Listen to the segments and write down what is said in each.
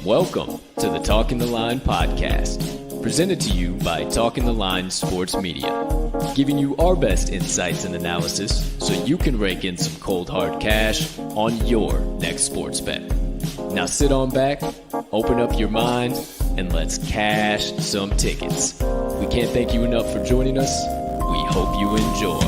Welcome to the Talking the Line podcast, presented to you by Talking the Line Sports Media, giving you our best insights and analysis so you can rake in some cold hard cash on your next sports bet. Now sit on back, open up your mind, and let's cash some tickets. We can't thank you enough for joining us. We hope you enjoy.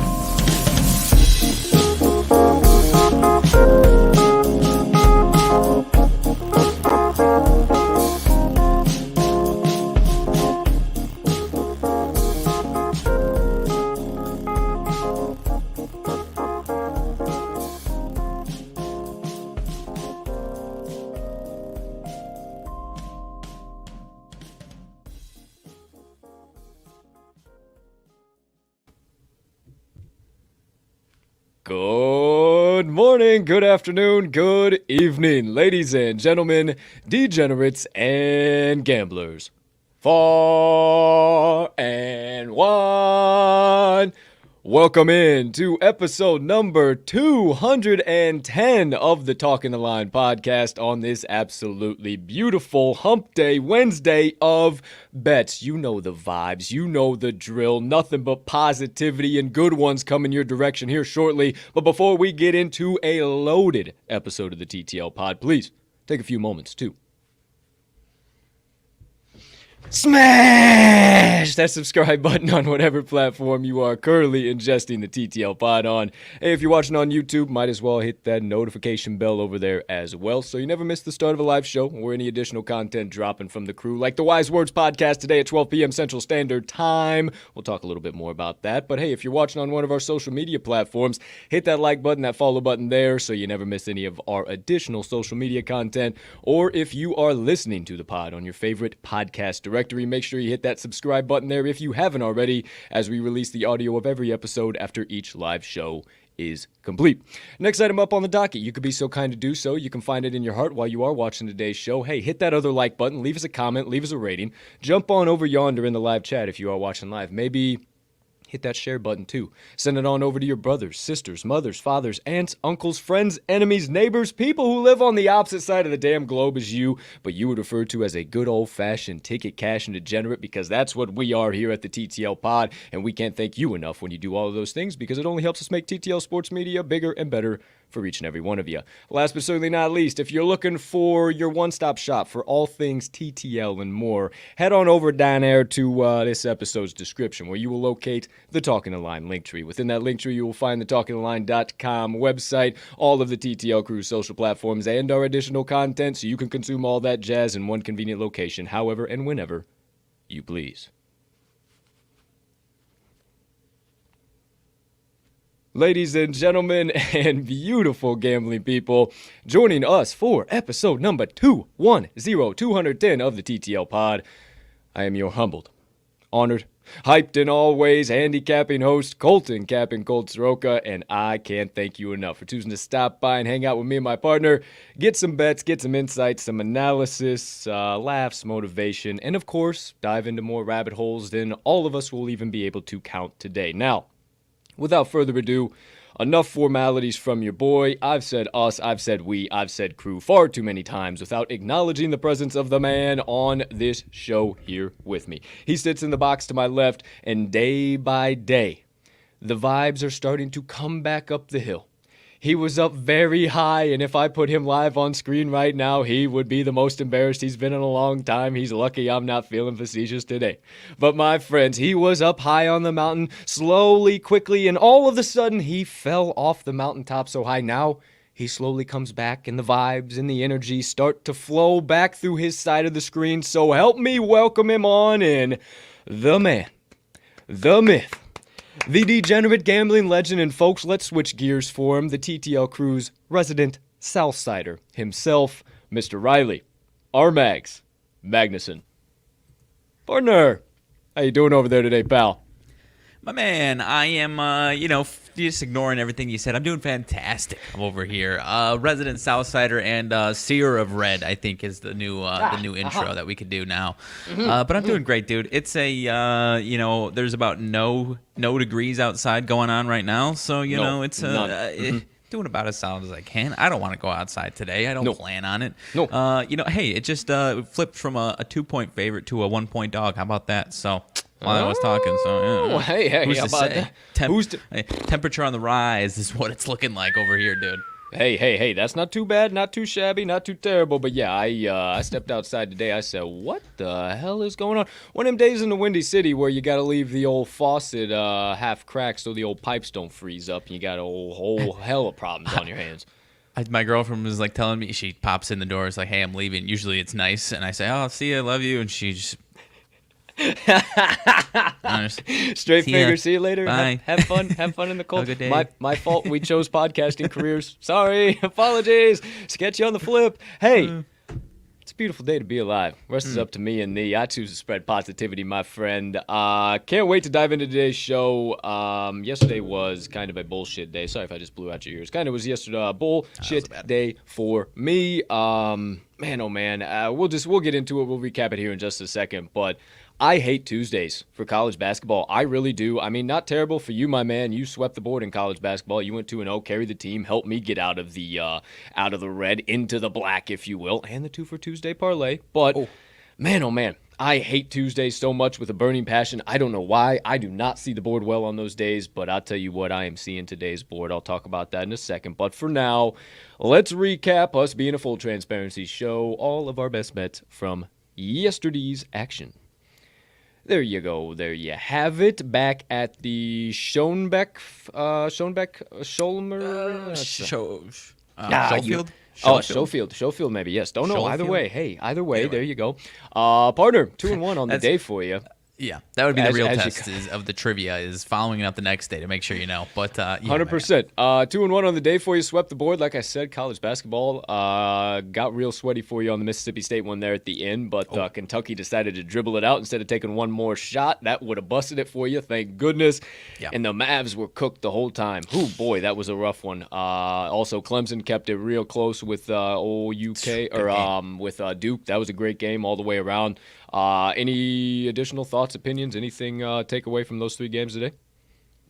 Good morning, good afternoon, good evening, ladies and gentlemen, degenerates and gamblers, far and wide. Welcome in to episode number 210 of the Talking the Line podcast on this absolutely beautiful Hump Day Wednesday of bets. You know the vibes, you know the drill, nothing but positivity and good ones coming your direction here shortly. But before we get into a loaded episode of the TTL Pod, please take a few moments to smash that subscribe button on whatever platform you are currently ingesting the TTL Pod on. Hey, if you're watching on YouTube, might as well hit that notification bell over there as well so you never miss the start of a live show or any additional content dropping from the crew, like the Wise Words podcast today at 12 p.m. Central Standard Time. We'll talk a little bit more about that. But hey, if you're watching on one of our social media platforms, hit that like button, that follow button there so you never miss any of our additional social media content. Or if you are listening to the pod on your favorite podcast directory, make sure you hit that subscribe button there if you haven't already, as we release the audio of every episode after each live show is complete. Next item up on the docket, you could be so kind to do so. You can find it in your heart while you are watching today's show. Hey, hit that other like button, leave us a comment, leave us a rating. Jump on over yonder in the live chat if you are watching live. Maybe hit that share button too. Send it on over to your brothers, sisters, mothers, fathers, aunts, uncles, friends, enemies, neighbors, people who live on the opposite side of the damn globe as you, but you would refer to as a good old-fashioned ticket cash and degenerate, because that's what we are here at the TTL Pod, and we can't thank you enough when you do all of those things, because it only helps us make TTL Sports Media bigger and better for each and every one of you. Last but certainly not least, if you're looking for your one-stop shop for all things TTL and more, head on over down there to this episode's description, where you will locate the Talking the Line link tree. Within that link tree, you will find the TalkingTheLine.com website, all of the TTL Crew's social platforms, and our additional content, so you can consume all that jazz in one convenient location, however and whenever you please. Ladies and gentlemen and beautiful gambling people, joining us for episode number 210 of the TTL Pod, I am your humbled, honored, hyped in all ways, handicapping host, Colton Capping Colt Soroka, and I can't thank you enough for choosing to stop by and hang out with me and my partner, get some bets, get some insights, some analysis, laughs, motivation, and of course, dive into more rabbit holes than all of us will even be able to count today. Now, without further ado, enough formalities from your boy. I've said us, I've said we, I've said crew far too many times without acknowledging the presence of the man on this show here with me. He sits in the box to my left, and day by day, the vibes are starting to come back up the hill. He was up very high, and if I put him live on screen right now, he would be the most embarrassed he's been in a long time. He's lucky I'm not feeling facetious today. But my friends, he was up high on the mountain, slowly, quickly, and all of a sudden, he fell off the mountaintop so high. Now, he slowly comes back, and the vibes and the energy start to flow back through his side of the screen. So help me welcome him on in, the man, the myth, the degenerate gambling legend, and folks, let's switch gears for him, the TTL crew's resident Southsider himself, Mr. Riley RMags Magnuson. Partner, how you doing over there today, pal? My man, I am, just ignoring everything you said. I'm doing fantastic. I'm over here. Resident Southsider and Seer of Red, I think, is the new intro that we could do now. But I'm doing great, dude. It's a, there's about no degrees outside going on right now. So, it's doing about as solid as I can. I don't want to go outside today. I don't plan on it. Hey, it just flipped from a 2-point favorite to a 1-point dog. How about that? So while I was talking, so yeah. Hey, who's how to about say? that? Temperature on the rise is what it's looking like over here, dude. Hey, that's not too bad, not too shabby, not too terrible. But yeah, I stepped outside today. I said, what the hell is going on? One of them days in the Windy City where you got to leave the old faucet half cracked so the old pipes don't freeze up, and you got a whole hell of problems on your hands. My girlfriend was like telling me, she pops in the door, it's like, hey, I'm leaving. Usually it's nice, and I say, oh, see you, I love you, and she just... Straight finger, see you later. Bye. Have fun in the cold. Have a good day. My fault, we chose podcasting careers. Sorry, apologies. Sketchy on the flip. Hey, it's a beautiful day to be alive. Rest is up to me and thee. I choose to spread positivity, my friend. Can't wait to dive into today's show. Yesterday was kind of a bullshit day. Sorry if I just blew out your ears. Kind of was yesterday bullshit day for me. Man, oh man. We'll get into it. We'll recap it here in just a second. But I hate Tuesdays for college basketball. I really do. I mean, not terrible for you, my man. You swept the board in college basketball. You went 2-0, carried the team, helped me get out of the red into the black, if you will, and the 2 for Tuesday parlay. But man, oh man, I hate Tuesdays so much with a burning passion. I don't know why. I do not see the board well on those days, but I'll tell you what, I am seeing today's board. I'll talk about that in a second. But for now, let's recap, us being a full transparency show, all of our best bets from yesterday's action. There you go. There you have it. Back at the Schoenbeck, Schofield, maybe. Yes. Don't know. Either way. Hey, either way. There you go. Partner, 2-1 on the day for you. Yeah, that would be the real test of the trivia, is following it up the next day to make sure you know. But 100%. 2-1 on the day for you. Swept the board. Like I said, college basketball got real sweaty for you on the Mississippi State one there at the end. But Kentucky decided to dribble it out instead of taking one more shot. That would have busted it for you. Thank goodness. Yeah. And the Mavs were cooked the whole time. Oh, boy, that was a rough one. Also, Clemson kept it real close with UK with Duke. That was a great game all the way around. Any additional thoughts, opinions, anything take away from those 3 games today?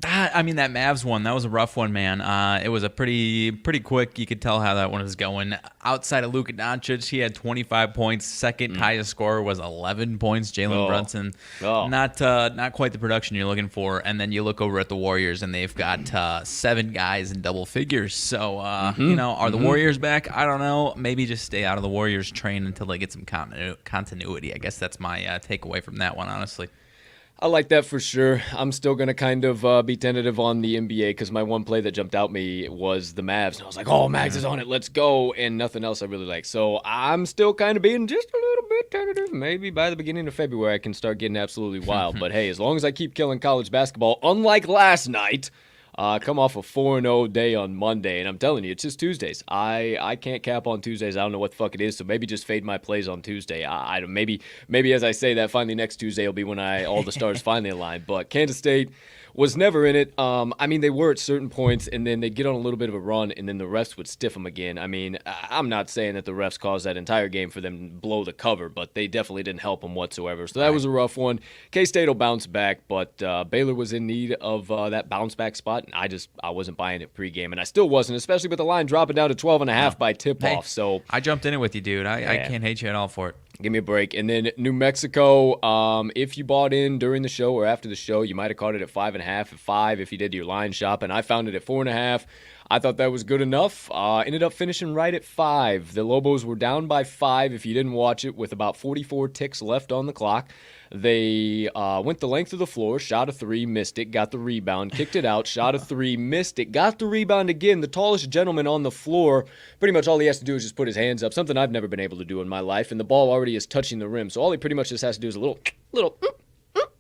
I mean, that Mavs one, that was a rough one, man. It was a pretty quick. You could tell how that one was going. Outside of Luka Doncic, he had 25 points. Second highest scorer was 11 points. Jalen Brunson, not quite the production you're looking for. And then you look over at the Warriors, and they've got 7 guys in double figures. So, are the Warriors back? I don't know. Maybe just stay out of the Warriors train until they get some continuity. I guess that's my takeaway from that one, honestly. I like that for sure. I'm still going to kind of be tentative on the NBA because my one play that jumped out me was the Mavs. And I was like, oh, Mags is on it. Let's go. And nothing else I really like. So I'm still kind of being just a little bit tentative. Maybe by the beginning of February I can start getting absolutely wild. But hey, as long as I keep killing college basketball, unlike last night, Come off a 4-0 day on Monday, and I'm telling you, it's just Tuesdays. I can't cap on Tuesdays. I don't know what the fuck it is, so maybe just fade my plays on Tuesday. Maybe as I say that, finally next Tuesday will be when all the stars finally align. But Kansas State was never in it. I mean, they were at certain points, and then they'd get on a little bit of a run, and then the refs would stiff them again. I mean, I'm not saying that the refs caused that entire game for them to blow the cover, but they definitely didn't help them whatsoever. So that was a rough one. K-State will bounce back, but Baylor was in need of that bounce back spot, and I wasn't buying it pregame, and I still wasn't, especially with the line dropping down to 12.5 by tip-off. So I jumped in it with you, dude. I can't hate you at all for it. Give me a break. And then New Mexico, if you bought in during the show or after the show, you might have caught it at 5.5, at 5 if you did your line shop, and I found it at 4.5. I thought that was good enough. Ended up finishing right at 5. The Lobos were down by 5 if you didn't watch it, with about 44 ticks left on the clock. They went the length of the floor, shot a 3, missed it, got the rebound, kicked it out, shot a 3, missed it, got the rebound again. The tallest gentleman on the floor, pretty much all he has to do is just put his hands up, something I've never been able to do in my life, and the ball already is touching the rim. So all he pretty much just has to do is a little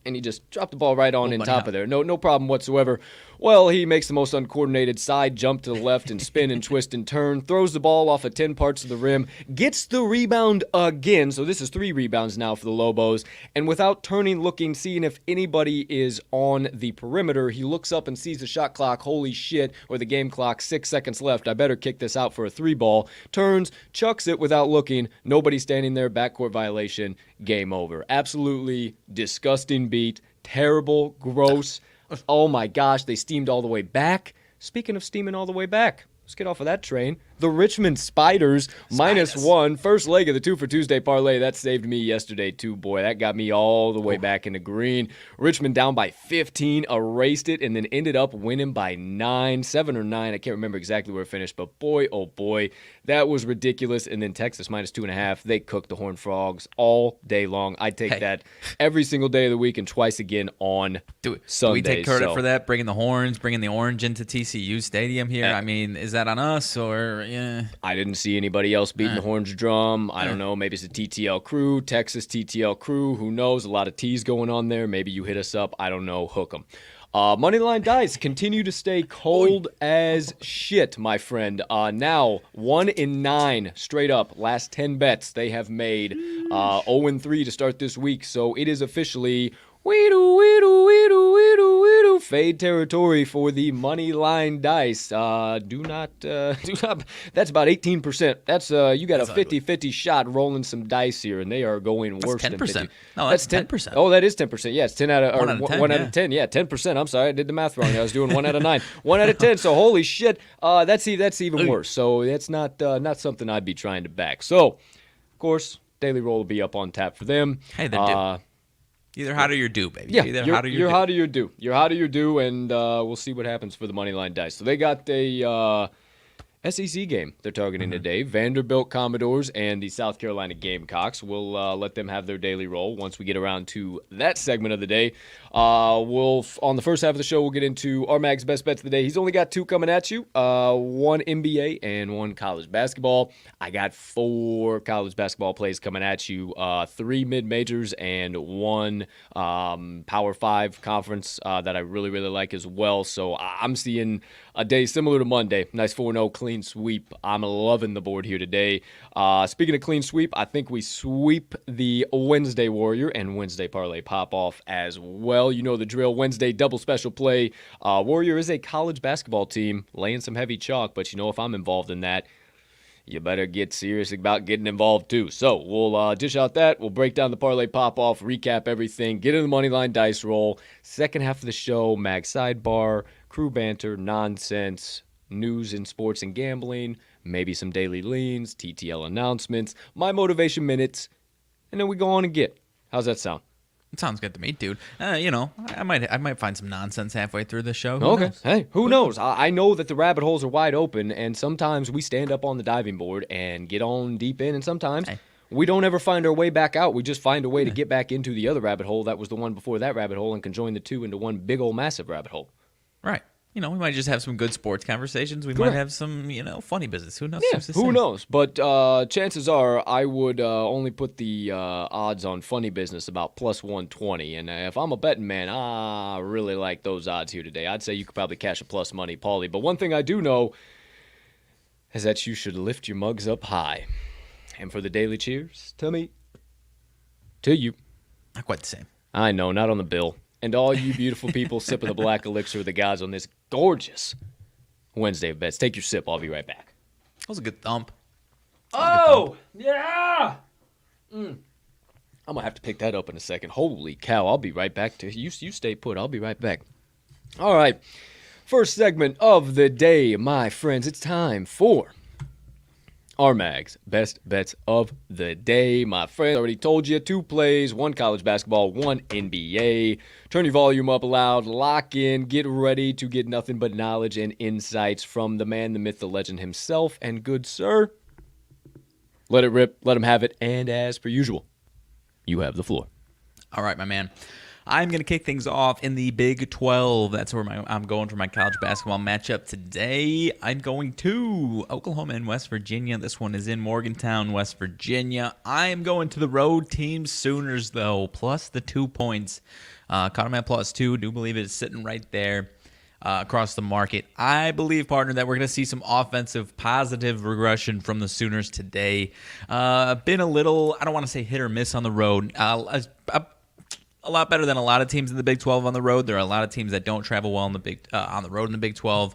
and he just dropped the ball right on in top of there. No problem whatsoever. Well, he makes the most uncoordinated side jump to the left and spin and twist and turn, throws the ball off of 10 parts of the rim, gets the rebound again. So this is 3 rebounds now for the Lobos. And without turning, looking, seeing if anybody is on the perimeter, he looks up and sees the shot clock. Holy shit, or the game clock, 6 seconds left. I better kick this out for a 3 ball. Turns, chucks it without looking. Nobody standing there. Backcourt violation. Game over. Absolutely disgusting beat. Terrible, gross. Oh my gosh, they steamed all the way back. Speaking of steaming all the way back, let's get off of that train. The Richmond Spiders, -1. First leg of the 2 for Tuesday parlay. That saved me yesterday, too, boy. That got me all the way back into green. Richmond down by 15, erased it, and then ended up winning by 9, 7 or 9. I can't remember exactly where it finished, but boy, oh boy, that was ridiculous. And then Texas -2.5. They cooked the Horned Frogs all day long. I'd take that every single day of the week and twice again on Sunday. Do we take credit for that, bringing the horns, bringing the orange into TCU Stadium here? I mean, is that on us or... Yeah. I didn't see anybody else beating the horns drum. I don't know. Maybe it's a TTL crew, Texas TTL crew. Who knows? A lot of T's going on there. Maybe you hit us up. I don't know. Hook 'em. Moneyline Dice continue to stay cold as shit, my friend. Now, 1-9 straight up. Last 10 bets they have made. 0-3 to start this week. So it is officially... fade territory for the Moneyline Dice. Do not. That's about 18%. That's you got a 50-50 shot rolling some dice here, and they are going worse than 50%. No, that's 10%. Oh, that is 10%. Yeah, it's 10 out of 1 out of 10. Yeah, 10%. I'm sorry, I did the math wrong. I was doing 1 out of 9. 1 out of 10. So holy shit, that's even worse. So that's not something I'd be trying to back. So, of course, daily roll will be up on tap for them. Hey, they're due. Either hot or you're due, baby. Yeah, you're hot or you're due. You're hot or you're due, and we'll see what happens for the Moneyline Dice. So they got a SEC game they're targeting today. Vanderbilt Commodores and the South Carolina Gamecocks. We'll let them have their daily roll once we get around to that segment of the day. On the first half of the show, we'll get into RMags best bets of the day. He's only got 2 coming at you, 1 NBA and 1 college basketball. I got 4 college basketball plays coming at you, 3 mid-majors and 1 Power 5 conference that I really, really like as well. So I'm seeing a day similar to Monday. Nice 4-0 clean sweep. I'm loving the board here today. Speaking of clean sweep, I think we sweep the Wednesday Warrior and Wednesday Parlay Pop-Off as well. You know the drill. Wednesday double special play. Warrior is a college basketball team laying some heavy chalk, but you know if I'm involved in that, you better get serious about getting involved too. So we'll dish out that. We'll break down the Parlay Pop-Off, recap everything, get in the Moneyline Dice roll. Second half of the show, Mag Sidebar, crew banter, nonsense, news in sports and gambling, maybe some daily leans, TTL announcements, my motivation minutes, and then we go on and get. How's that sound? It sounds good to me, dude. I might find some nonsense halfway through the show. Who knows? Hey, who knows? I know that the rabbit holes are wide open, and sometimes we stand up on the diving board and get on deep in, and sometimes we don't ever find our way back out. We just find a way to get back into the other rabbit hole that was the one before that rabbit hole and can join the two into one big old massive rabbit hole. Right. we might just have some good sports conversations. We might have some, funny business. Who knows? Yeah, who knows? But chances are I would only put the odds on funny business about plus 120. And if I'm a betting man, I really like those odds here today. I'd say you could probably cash a plus money, Paulie. But one thing I do know is that you should lift your mugs up high. And for the daily cheers, to you. Not quite the same. I know, not on the bill. And all you beautiful people sipping the black elixir of the gods on this gorgeous Wednesday of bets. Take your sip. I'll be right back. That was a good thump. Yeah! I'm going to have to pick that up in a second. Holy cow, I'll be right back. You stay put. I'll be right back. All right. First segment of the day, my friends. It's time for RMags best bets of the day. My friend already told you 2 plays, 1 college basketball, 1 NBA. Turn your volume up loud, lock in, get ready to get nothing but knowledge and insights from the man, the myth, the legend himself. And good sir, let it rip, let him have it. And as per usual, you have the floor. All right, my man. I'm going to kick things off in the Big 12. That's where I'm going for my college basketball matchup today. I'm going to Oklahoma and West Virginia. This one is in Morgantown, West Virginia. I am going to the road team Sooners, though, plus the 2 points. Caught them at plus 2. Do believe it is sitting right there across the market. I believe, partner, that we're going to see some offensive positive regression from the Sooners today. Been a little, I don't want to say hit or miss on the road. A lot better than a lot of teams in the Big 12 on the road. There are a lot of teams that don't travel well on the road in the Big 12.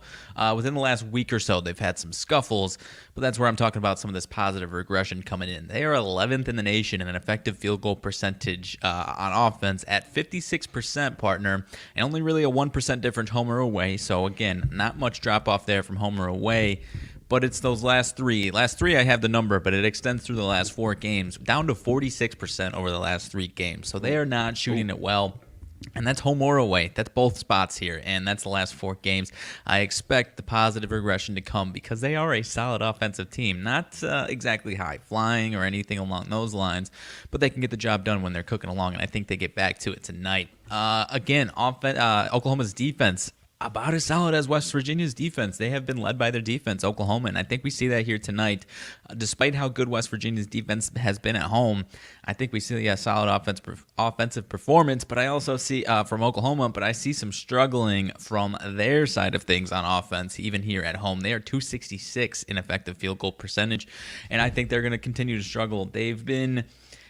Within the last week or so, they've had some scuffles, but that's where I'm talking about some of this positive regression coming in. They are 11th in the nation in an effective field goal percentage on offense at 56%, partner, and only really a 1% difference home or away. So again, not much drop off there from home or away. But it's those last three. Last 3, I have the number, but it extends through the last 4 games, down to 46% over the last 3 games. So they are not shooting it well. And that's home or away. That's both spots here, and that's the last 4 games. I expect the positive regression to come because they are a solid offensive team. Not exactly high-flying or anything along those lines, but they can get the job done when they're cooking along, and I think they get back to it tonight. Again, Oklahoma's defense, about as solid as West Virginia's defense. They have been led by their defense, Oklahoma, and I think we see that here tonight. Despite how good West Virginia's defense has been at home, I think we see a solid offensive performance, but I also see from Oklahoma, but I see some struggling from their side of things on offense, even here at home. They are 266 in effective field goal percentage, and I think they're going to continue to struggle. They've been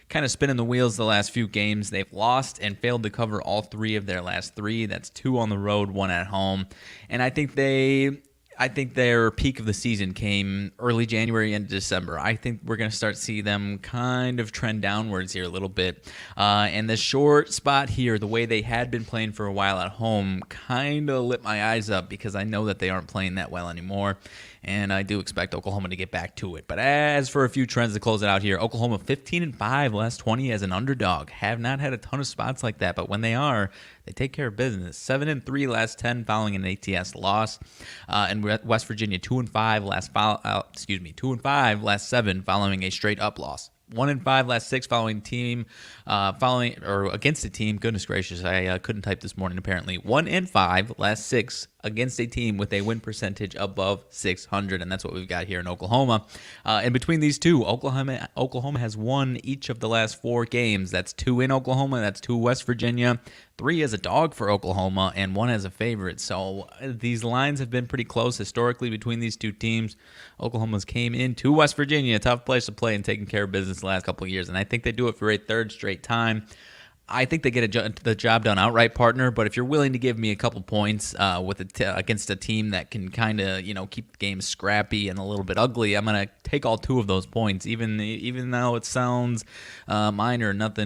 kind of spinning the wheels the last few games. They've lost and failed to cover all 3 of their last 3. That's 2 on the road, 1 at home. And I think their peak of the season came early January into December. I think we're going to start to see them kind of trend downwards here a little bit. And the short spot here, the way they had been playing for a while at home, kind of lit my eyes up because I know that they aren't playing that well anymore. And I do expect Oklahoma to get back to it. But as for a few trends to close it out here, Oklahoma 15-5 last 20 as an underdog. Have not had a ton of spots like that, but when they are, they take care of business. 7-3 last 10 following an ATS loss. And West Virginia 2-5 last 7 following a straight up loss. 1-5 last 6 against a team. Goodness gracious, I couldn't type this morning apparently. 1-5 last 6 against a team with a win percentage above 600, and that's what we've got here in Oklahoma. In between these two, Oklahoma has won each of the last 4 games. That's 2 in Oklahoma, that's 2 West Virginia, 3 as a dog for Oklahoma, and 1 as a favorite. So these lines have been pretty close historically between these two teams. Oklahoma's came into West Virginia, a tough place to play, and taking care of business the last couple of years, and I think they do it for a 3rd straight time. I think they get the job done outright, partner. But if you're willing to give me a couple points against a team that can kind of keep the game scrappy and a little bit ugly, I'm gonna take all 2 of those points, even though it sounds minor, nothing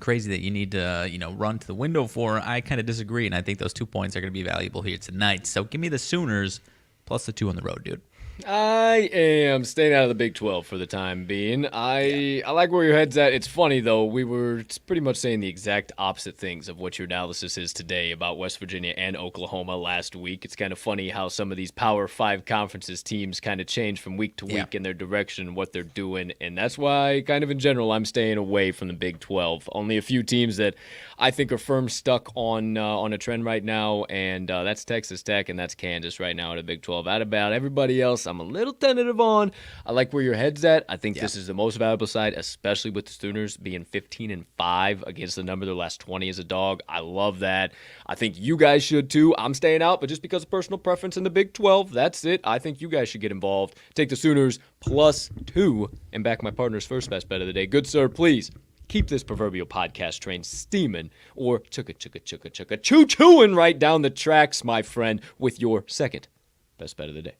crazy that you need to run to the window for. I kind of disagree, and I think those 2 points are going to be valuable here tonight. So give me the Sooners plus the 2 on the road, dude. I am staying out of the Big 12 for the time being. I like where your head's at. It's funny, though. We were pretty much saying the exact opposite things of what your analysis is today about West Virginia and Oklahoma last week. It's kind of funny how some of these Power 5 conferences teams kind of change from week to week in their direction and what they're doing. And that's why, kind of in general, I'm staying away from the Big 12. Only a few teams that I think are firm stuck on a trend right now, and that's Texas Tech and that's Kansas right now in the Big 12. Out about everybody else, I'm a little tentative on. I like where your head's at. I think this is the most valuable side, especially with the Sooners being 15-5 against the number of their last 20 as a dog. I love that. I think you guys should too. I'm staying out, but just because of personal preference in the Big 12, that's it. I think you guys should get involved. Take the Sooners +2 and back my partner's first best bet of the day. Good sir, please keep this proverbial podcast train steaming, or choo-chooing right down the tracks, my friend, with your second best bet of the day.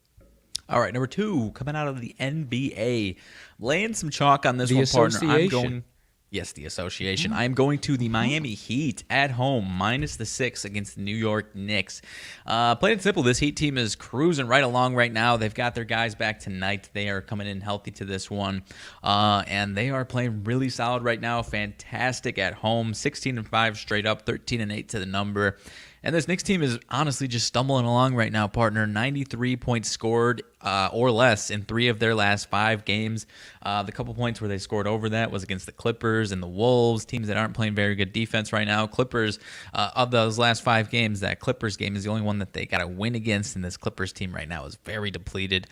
All right, number 2, coming out of the NBA. Laying some chalk on this the one, partner. The association. I'm going to the Miami Heat at home, -6 against the New York Knicks. Plain and simple, this Heat team is cruising right along right now. They've got their guys back tonight. They are coming in healthy to this one, and they are playing really solid right now. Fantastic at home, 16-5 straight up, 13-8 to the number. And this Knicks team is honestly just stumbling along right now, partner. 93 points scored or less in 3 of their last 5 games. The couple points where they scored over that was against the Clippers and the Wolves, teams that aren't playing very good defense right now. Clippers, of those last 5 games, that Clippers game is the only one that they got to win against, and this Clippers team right now is very depleted.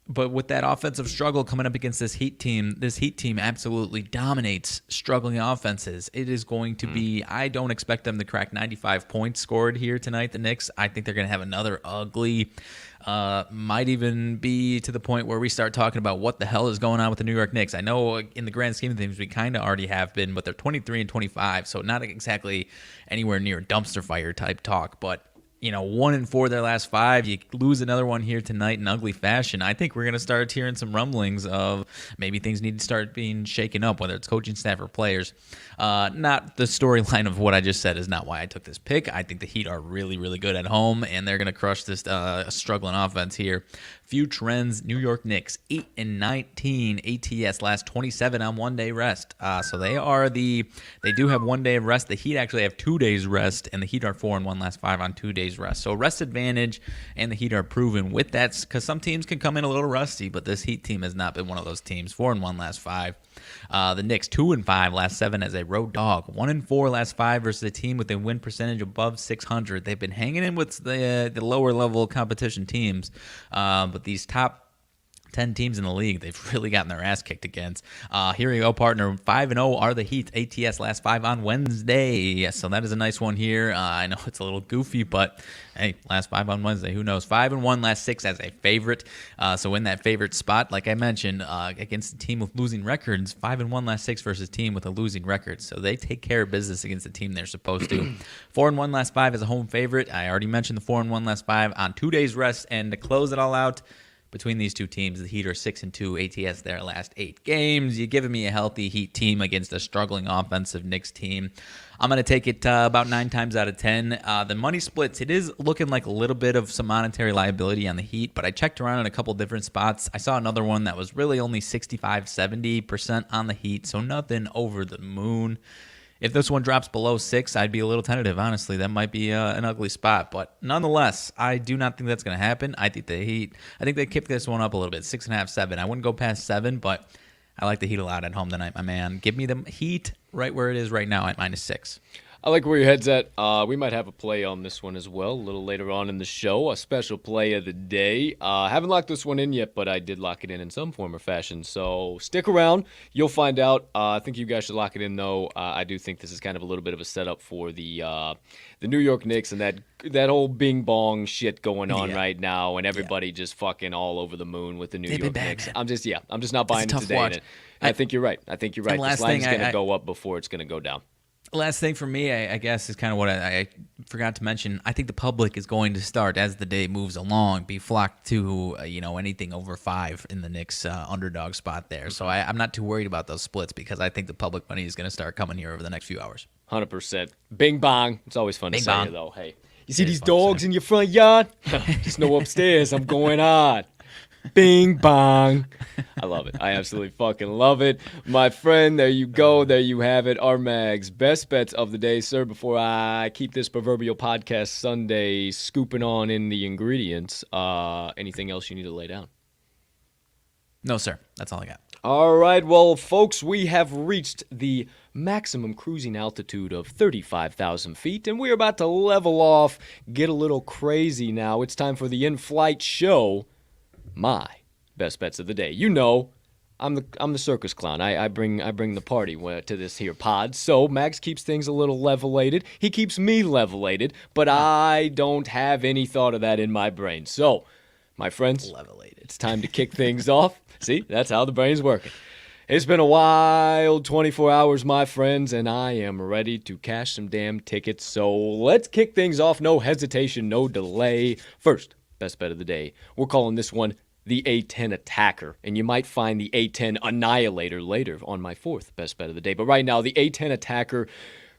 But with that offensive struggle coming up against this Heat team absolutely dominates struggling offenses. It is going to be, I don't expect them to crack 95 points scored here tonight, the Knicks. I think they're going to have another ugly, might even be to the point where we start talking about what the hell is going on with the New York Knicks. I know in the grand scheme of things, we kind of already have been, but they're 23-25, so not exactly anywhere near dumpster fire type talk, but 1-4 their last 5. You lose another one here tonight in ugly fashion. I think we're going to start hearing some rumblings of maybe things need to start being shaken up, whether it's coaching staff or players. Not the storyline of what I just said is not why I took this pick. I think the Heat are really, really good at home, and they're going to crush this struggling offense here. Few trends: New York Knicks 8-19 ATS, last 27 on 1 day rest. So they do have 1 day of rest. The Heat actually have 2 days rest, and the Heat are 4-1 last 5 on 2 days rest. So rest advantage, and the Heat are proven with that, because some teams can come in a little rusty, but this Heat team has not been one of those teams. 4-1 last 5. The Knicks 2-5 last 7 as a road dog. 1-4 last 5 versus a team with a win percentage above 600. They've been hanging in with the lower level competition teams, but these top 10 teams in the league, they've really gotten their ass kicked against. Here you go, partner. 5-0 are the Heat. ATS last 5 on Wednesday. So that is a nice one here. I know it's a little goofy, but hey, last 5 on Wednesday. Who knows? 5-1 last 6 as a favorite. So in that favorite spot, like I mentioned, against a team with losing records, 5-1 last 6 versus a team with a losing record. So they take care of business against the team they're supposed to. 4-1 last 5 as a home favorite. I already mentioned the 4-1 last 5 on 2 days rest. And to close it all out, between these two teams, the Heat are 6-2 ATS their last 8 games. You're giving me a healthy Heat team against a struggling offensive Knicks team. I'm going to take it about 9 times out of 10. The money splits, it is looking like a little bit of some monetary liability on the Heat, but I checked around in a couple different spots. I saw another one that was really only 65-70% on the Heat, so nothing over the moon. If this one drops below 6, I'd be a little tentative, honestly. That might be an ugly spot. But nonetheless, I do not think that's going to happen. I think they kick this one up a little bit, 6.5, 7. I wouldn't go past 7, but I like the Heat a lot at home tonight, my man. Give me the Heat right where it is right now at -6. I like where your head's at. We might have a play on this one as well a little later on in the show, a special play of the day. Haven't locked this one in yet, but I did lock it in some form or fashion. So stick around. You'll find out. I think you guys should lock it in, though. I do think this is kind of a little bit of a setup for the New York Knicks and that whole bing-bong shit going on right now, and everybody just fucking all over the moon with the New York Knicks. I'm just not buying it today. And I think you're right. This line's going to go up before it's going to go down. Last thing for me, I guess, is kind of what I forgot to mention. I think the public is going to start, as the day moves along, be flocked to anything over 5 in the Knicks underdog spot there. So I'm not too worried about those splits, because I think the public money is going to start coming here over the next few hours. 100%. Bing bong. It's always fun to say it, though. Hey, you see these fun dogs in your front yard? Just know upstairs I'm going on. Bing bong. I love it. I absolutely fucking love it. My friend, there you go. There you have it. RMags, best bets of the day. Sir, before I keep this proverbial podcast Sunday scooping on in the ingredients, anything else you need to lay down? No, sir. That's all I got. All right, well, folks, we have reached the maximum cruising altitude of 35,000 feet, and we're about to level off, get a little crazy now. It's time for the in-flight show, my best bets of the day. You know, I'm the circus clown. I bring the party to this here pod. So Max keeps things a little levelated. He keeps me levelated, but I don't have any thought of that in my brain. So, my friends, Levelated. it's time to kick things off. See, that's how the brain's working. It's been a wild 24 hours, my friends, and I am ready to cash some damn tickets. So let's kick things off. No hesitation, no delay. First, best bet of the day. We're calling this one the A10 Attacker, and you might find the A10 Annihilator later on my fourth best bet of the day. But right now, the A10 Attacker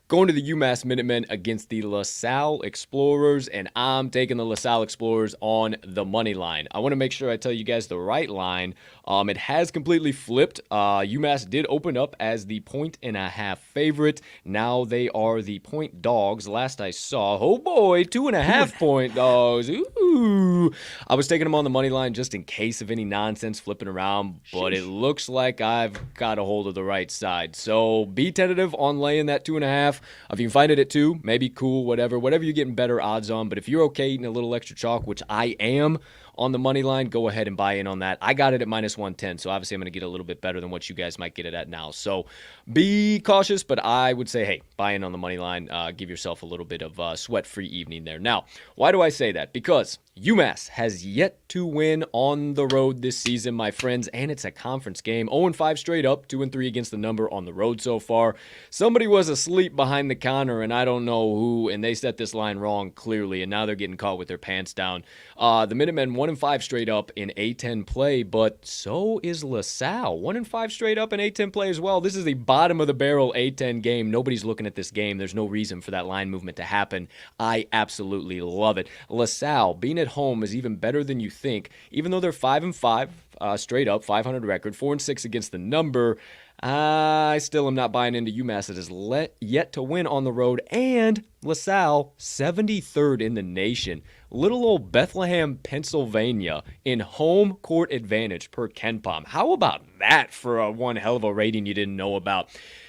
going to the UMass Minutemen against the LaSalle Explorers, and I'm taking the LaSalle Explorers on the money line. I want to make sure I tell you guys the right line. It has completely flipped. UMass did open up as the 1.5 favorite. Now they are the point dogs. Last I saw, oh boy, 2.5 point dogs. Ooh. I was taking them on the money line just in case of any nonsense flipping around, but it looks like I've got a hold of the right side. So be tentative on laying that 2.5. If you can find it at 2, maybe cool, whatever you're getting better odds on. But if you're okay eating a little extra chalk, which I am on the money line, go ahead and buy in on that. I got it at minus 110, so obviously I'm going to get a little bit better than what you guys might get it at now. So be cautious, but I would say, hey, buy in on the money line. Give yourself a little bit of sweat-free evening there. Now, why do I say that? Because UMass has yet to win on the road this season, my friends, and it's a conference game. 0-5 straight up, 2-3 against the number on the road so far. Somebody was asleep behind the counter, and I don't know who, and they set this line wrong clearly, and now they're getting caught with their pants down. The Minutemen 1-5 straight up in A10 play, but so is LaSalle. 1-5 straight up in A10 play as well. This is the bottom of the barrel A10 game. Nobody's looking at this game. There's no reason for that line movement to happen. I absolutely love it. LaSalle being at home is even better than you think. Even though they're 5-5 straight up, 500 record, 4-6 against the number, I still am not buying into UMass that has yet to win on the road, and LaSalle 73rd in the nation. Little old Bethlehem, Pennsylvania in home court advantage per KenPom. How about that for a one hell of a rating you didn't know about?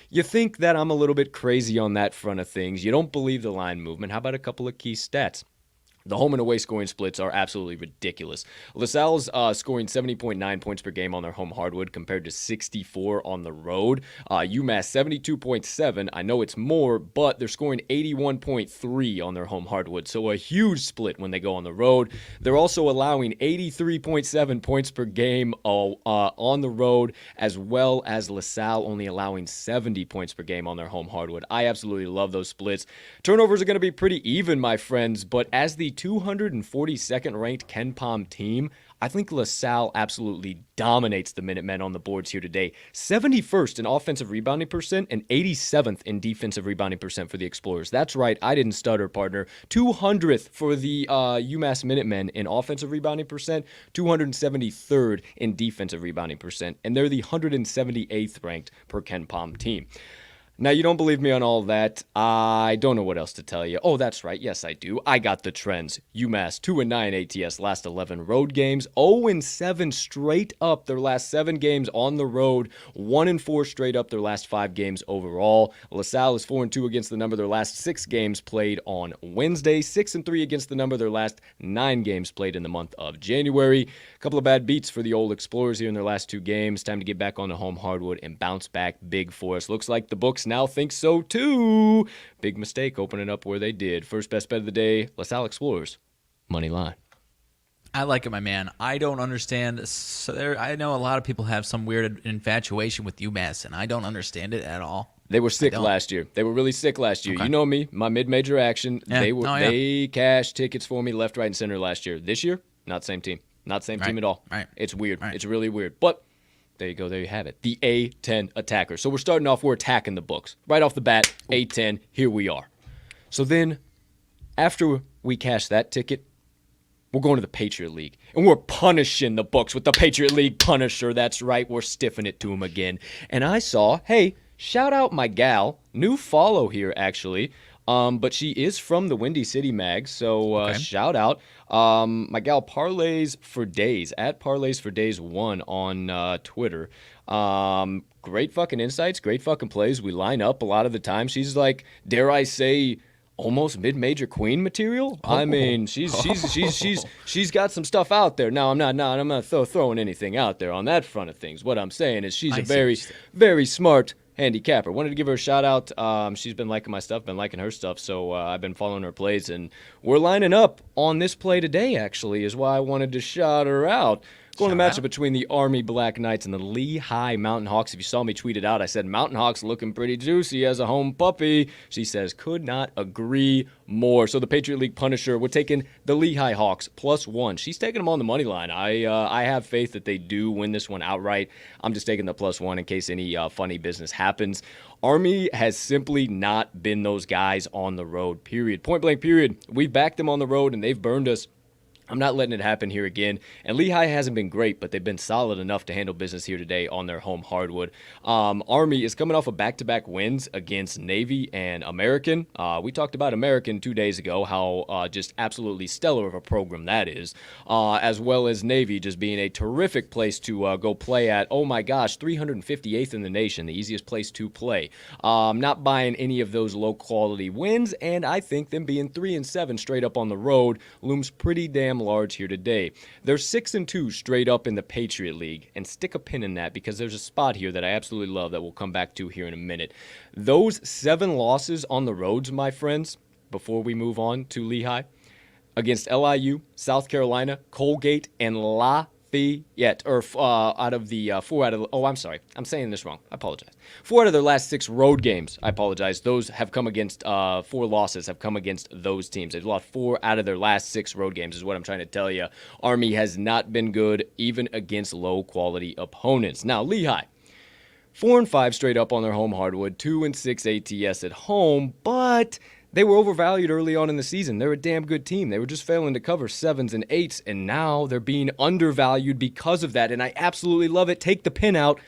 You think that I'm a little bit crazy on that front of things. You don't believe the line movement. How about a couple of key stats? The home and away scoring splits are absolutely ridiculous. LaSalle's scoring 70.9 points per game on their home hardwood compared to 64 on the road. UMass 72.7. I know it's more, but they're scoring 81.3 on their home hardwood. So a huge split when they go on the road. They're also allowing 83.7 points per game on the road, as well as LaSalle only allowing 70 points per game on their home hardwood. I absolutely love those splits. Turnovers are going to be pretty even, my friends, but as the 242nd ranked KenPom team, I think LaSalle absolutely dominates the Minutemen on the boards here today. 71st in offensive rebounding percent and 87th in defensive rebounding percent for the Explorers. That's right, I didn't stutter, partner. 200th for the UMass Minutemen in offensive rebounding percent, 273rd in defensive rebounding percent, and they're the 178th ranked per KenPom team. Now, you don't believe me on all that. I don't know what else to tell you. Oh, that's right. Yes, I do. I got the trends. UMass 2-9 ATS last 11 road games. 0-7 straight up their last 7 games on the road. 1-4 straight up their last 5 games overall. LaSalle is 4-2 against the number their last 6 games played on Wednesday. 6-3 against the number their last 9 games played in the month of January. A couple of bad beats for the old Explorers here in their last 2 games. Time to get back on the home hardwood and bounce back big for us. Looks like the books now think so too. Big mistake opening up where they did. First best bet of the day, LaSalle Explorers, money line. I like it, my man. I don't understand. I know a lot of people have some weird infatuation with UMass, and I don't understand it at all. They were sick last year. They were really sick last year. Okay. You know me, my mid-major action. Yeah. They cashed tickets for me left, right, and center last year. This year, not same team. Not same team at all. Right. It's weird. Right. It's really weird. But there you go. There you have it. The A10 Attacker. So we're starting off. We're attacking the books. Right off the bat, A10. Here we are. So then, after we cash that ticket, We're going to the Patriot League, and we're punishing the books with the Patriot League Punisher. That's right, we're stiffing it to them again. And I saw, hey, shout out my gal, new follow here actually, but she is from the Windy City Mags, so Okay. shout out. My gal Parlays for Days, at Parlays for Days 1 on Twitter. Great fucking insights, great fucking plays. We line up a lot of the time. She's like, dare I say, almost mid-major queen material. I mean, she's got some stuff out there. Now I'm not throwing anything out there on that front of things. What I'm saying is she's a very smart handicapper. Wanted to give her a shout out. She's been liking my stuff, been liking her stuff, so I've been following her plays, and we're lining up on this play today. Actually, is why I wanted to shout her out. Going to the matchup between the Army Black Knights and the Lehigh Mountain Hawks. If you saw me tweet it out, I said Mountain Hawks looking pretty juicy as a home puppy. She says, could not agree more. So the Patriot League Punisher, we're taking the Lehigh Hawks +1. She's taking them on the money line. I have faith that they do win this one outright. I'm just taking the +1 in case any funny business happens. Army has simply not been those guys on the road, period. Point blank, period. We've backed them on the road, and they've burned us. I'm not letting it happen here again. And Lehigh hasn't been great, but they've been solid enough to handle business here today on their home hardwood. Army is coming off of back-to-back wins against Navy and American. We talked about American 2 days ago, how just absolutely stellar of a program that is, as well as Navy just being a terrific place to go play at. Oh my gosh, 358th in the nation, the easiest place to play. Not buying any of those low-quality wins, and I think them being 3-7 straight up on the road looms pretty damn large here today. They're 6-2 straight up in the Patriot League, and stick a pin in that because there's a spot here that I absolutely love that we'll come back to here in a minute. Those 7 losses on the roads, my friends, before we move on to Lehigh, against LIU, South Carolina, Colgate, and Lafayette, or out of the 4 out of the, oh, I'm sorry, I'm saying this wrong. I apologize. 4 out of their last 6 road games, I apologize. Those have come against, 4 losses have come against those teams. They've lost 4 out of their last 6 road games is what I'm trying to tell you. Army has not been good, even against low-quality opponents. Now, Lehigh, 4-5 straight up on their home hardwood, 2-6 ATS at home, but they were overvalued early on in the season. They're a damn good team. They were just failing to cover 7s and 8s, and now they're being undervalued because of that, and I absolutely love it. Take the pin out.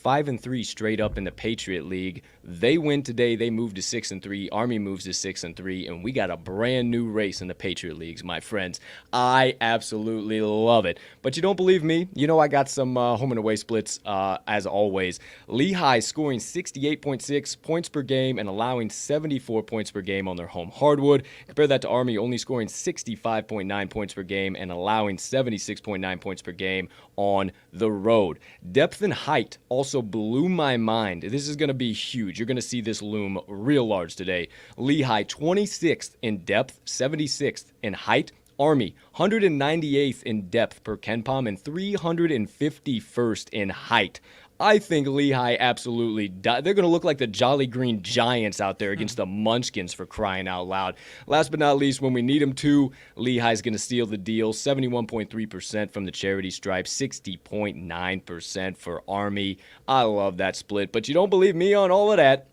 5-3 straight up in the Patriot League. They win today. They move to 6-3. Army moves to 6-3, and we got a brand new race in the Patriot Leagues, my friends. I absolutely love it. But you don't believe me? You know I got some home and away splits as always. Lehigh scoring 68.6 points per game and allowing 74 points per game on their home hardwood. Compare that to Army only scoring 65.9 points per game and allowing 76.9 points per game on the road. Depth and height also blew my mind. This is going to be huge. You're going to see this loom real large today. Lehigh 26th in depth, 76th in height. Army 198th in depth per KenPom and 351st in height. I think Lehigh absolutely they're going to look like the Jolly Green Giants out there against the Munchkins, for crying out loud. Last but not least, when we need them to, Lehigh's going to steal the deal. 71.3% from the charity stripe, 60.9% for Army. I love that split, but you don't believe me on all of that.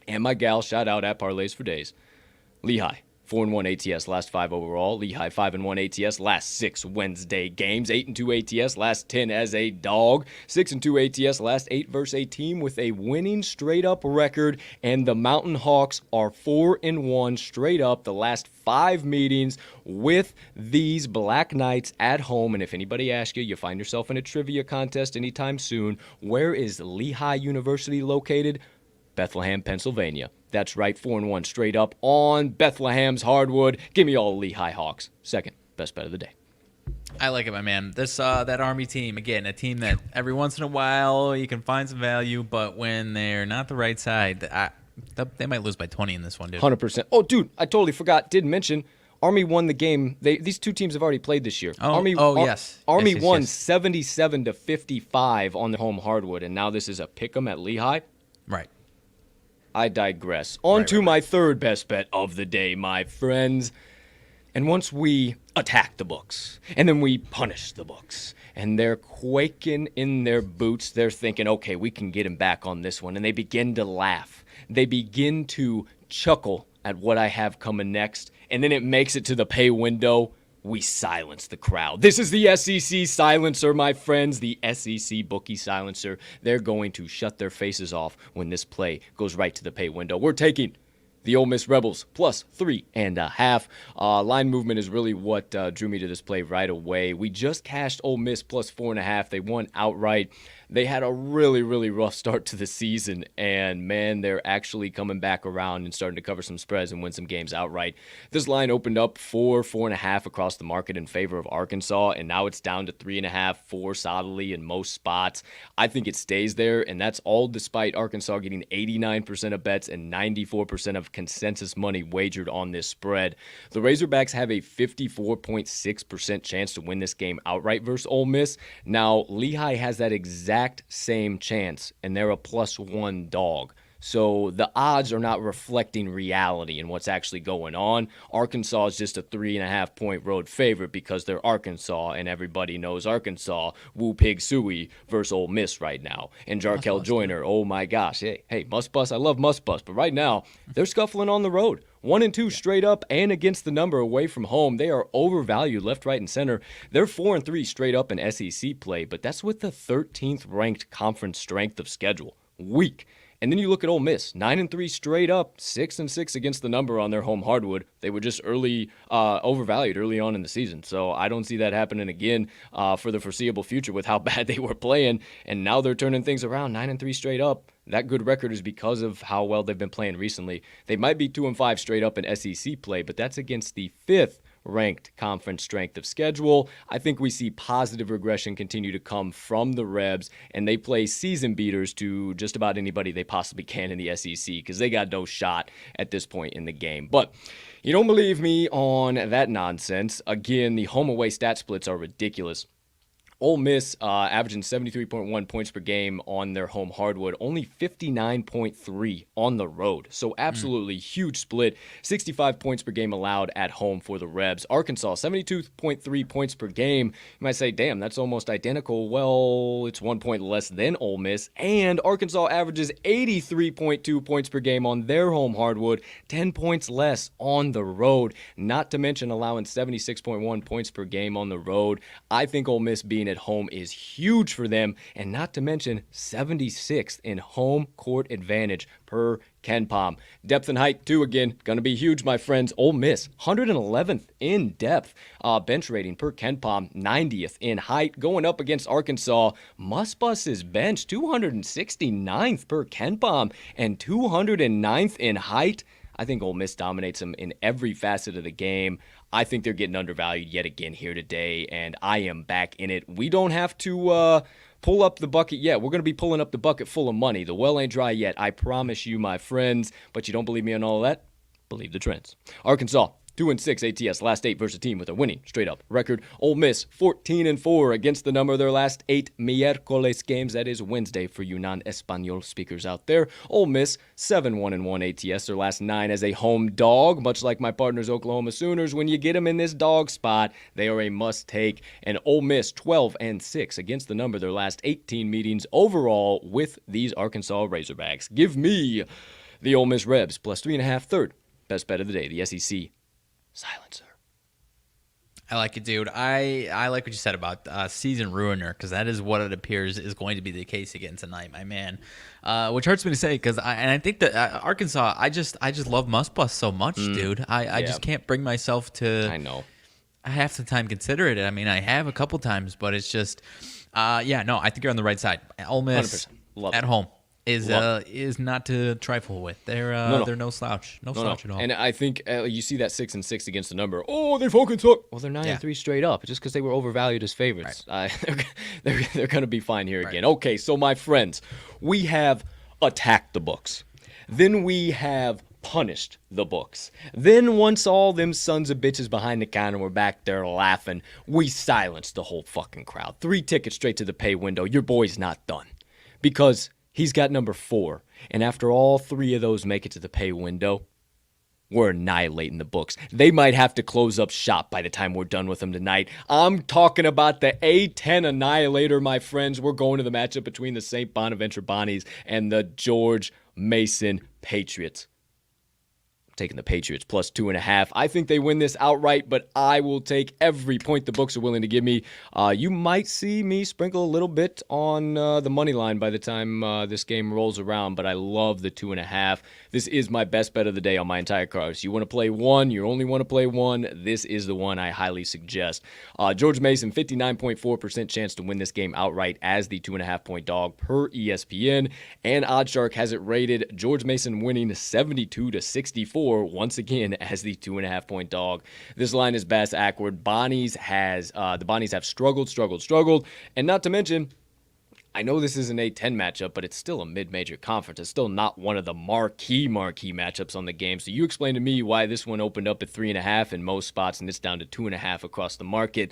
And my gal, shout out at Parlays for Days. Lehigh 4-1 ATS, last 5 overall. Lehigh 5-1 ATS, last 6 Wednesday games. 8-2 ATS, last 10 as a dog. 6-2 ATS, last 8 versus a team with a winning straight-up record. And the Mountain Hawks are 4-1 straight up the last 5 meetings with these Black Knights at home. And if anybody asks you, you find yourself in a trivia contest anytime soon, where is Lehigh University located? Bethlehem, Pennsylvania. That's right, 4-1 straight up on Bethlehem's hardwood. Give me all Lehigh Hawks. Second best bet of the day. I like it, my man. This that Army team, again, a team that every once in a while you can find some value, but when they're not the right side, they might lose by 20 in this one, dude. 100%. Oh, dude, I totally forgot. Didn't mention. Army won the game. These two teams have already played this year. Army yes. Army won 77-55 on the home hardwood, and now this is a pick'em at Lehigh. Right. I digress. On to my third best bet of the day, my friends. And once we attack the books, and then we punish the books, and they're quaking in their boots, they're thinking, okay, we can get him back on this one. And they begin to laugh. They begin to chuckle at what I have coming next. And then it makes it to the pay window. we silence the crowd. This is the SEC silencer, my friends, the SEC bookie silencer. They're going to shut their faces off when this play goes right to the pay window. We're taking the Ole Miss Rebels plus 3.5. Line movement is really what drew me to this play right away. We just cashed Ole Miss plus 4.5. They won outright. They had a really, really rough start to the season, and man, they're actually coming back around and starting to cover some spreads and win some games outright. This line opened up 4.5 across the market in favor of Arkansas, and now it's down to 3.5, 4 solidly in most spots. I think it stays there, and that's all despite Arkansas getting 89% of bets and 94% of consensus money wagered on this spread. The Razorbacks have a 54.6% chance to win this game outright versus Ole Miss. Now, Lehigh has that exact same chance, and they're a +1 dog. So the odds are not reflecting reality and what's actually going on. Arkansas is just a 3.5 point road favorite because they're Arkansas, and everybody knows Arkansas. Woo Pig Suey versus Ole Miss right now. And Jarkel Joyner, oh my gosh. Hey, Must Bus, I love Must Bus, but right now they're scuffling on the road. 1-2 straight up and against the number away from home. They are overvalued left, right, and center. They're 4-3 straight up in SEC play, but that's with the 13th ranked conference strength of schedule. Weak. And then you look at Ole Miss, 9-3 straight up, 6-6 against the number on their home hardwood. They were just overvalued early on in the season. So I don't see that happening again for the foreseeable future with how bad they were playing. And now they're turning things around, 9-3 straight up. That good record is because of how well they've been playing recently. They might be 2-5 straight up in SEC play, but that's against the 5th ranked conference strength of schedule. I think we see positive regression continue to come from the Rebs, and they play season beaters to just about anybody they possibly can in the SEC because they got no shot at this point in the game. But you don't believe me on that nonsense. Again, the home-away stat splits are ridiculous. Ole Miss averaging 73.1 points per game on their home hardwood, only 59.3 on the road. So absolutely huge split. 65 points per game allowed at home for the Rebs. Arkansas, 72.3 points per game. You might say, damn, that's almost identical. Well, it's 1 point less than Ole Miss. And Arkansas averages 83.2 points per game on their home hardwood, 10 points less on the road. Not to mention allowing 76.1 points per game on the road. I think Ole Miss being at home is huge for them, and not to mention 76th in home court advantage per KenPom. Depth and height, too, again, going to be huge, my friends. Ole Miss, 111th in depth. Bench rating per KenPom, 90th in height. Going up against Arkansas, Musbus's bench, 269th per KenPom and 209th in height. I think Ole Miss dominates them in every facet of the game. I think they're getting undervalued yet again here today, and I am back in it. We don't have to pull up the bucket yet. We're going to be pulling up the bucket full of money. The well ain't dry yet, I promise you, my friends. But you don't believe me on all of that? Believe the trends. Arkansas, 2-6 ATS, last 8 versus a team with a winning straight-up record. Ole Miss, 14-4 against the number of their last 8 miércoles games. That is Wednesday for you non-Espanol speakers out there. Ole Miss, 7-1 ATS, their last 9 as a home dog. Much like my partners, Oklahoma Sooners, when you get them in this dog spot, they are a must-take. And Ole Miss, 12-6 against the number of their last 18 meetings overall with these Arkansas Razorbacks. Give me the Ole Miss Rebs, plus 3.5, third best bet of the day, the SEC silencer. I like it, dude. I like what you said about season ruiner, because that is what it appears is going to be the case again tonight, my man. Which hurts me to say, because I think that Arkansas, I just love Musbus so much, dude. I just can't bring myself to. I know. I half the time consider it. I mean, I have a couple times, but it's just, I think you're on the right side. Ole Miss at home is not to trifle with. They're no slouch, slouch at all. And I think you see that 6-6 against the number. Oh, they fucking suck. Well, they're 9-3 straight up, just because they were overvalued as favorites. Right. They're going to be fine here again. Okay, so my friends, we have attacked the books. Then we have punished the books. Then once all them sons of bitches behind the counter were back there laughing, we silenced the whole fucking crowd. 3 tickets straight to the pay window. Your boy's not done. Because he's got number 4, and after all 3 of those make it to the pay window, we're annihilating the books. They might have to close up shop by the time we're done with them tonight. I'm talking about the A10 Annihilator, my friends. We're going to the matchup between the St. Bonaventure Bonnies and the George Mason Patriots. I'm taking the Patriots plus 2.5. I think they win this outright, but I will take every point the books are willing to give me. You might see me sprinkle a little bit on the money line by the time this game rolls around, but I love the 2.5. This is my best bet of the day on my entire card. So you want to play one, you only want to play one, this is the one I highly suggest. George Mason, 59.4% chance to win this game outright as the 2.5-point dog per ESPN, and OddsShark has it rated George Mason winning 72-64 once again as the 2.5-point dog. This line is bass backward. The Bonnies have struggled, and not to mention, I know this is an A-10 matchup, but it's still a mid-major conference. It's still not one of the marquee matchups on the game. So you explain to me why this one opened up at 3.5 in most spots and it's down to 2.5 across the market.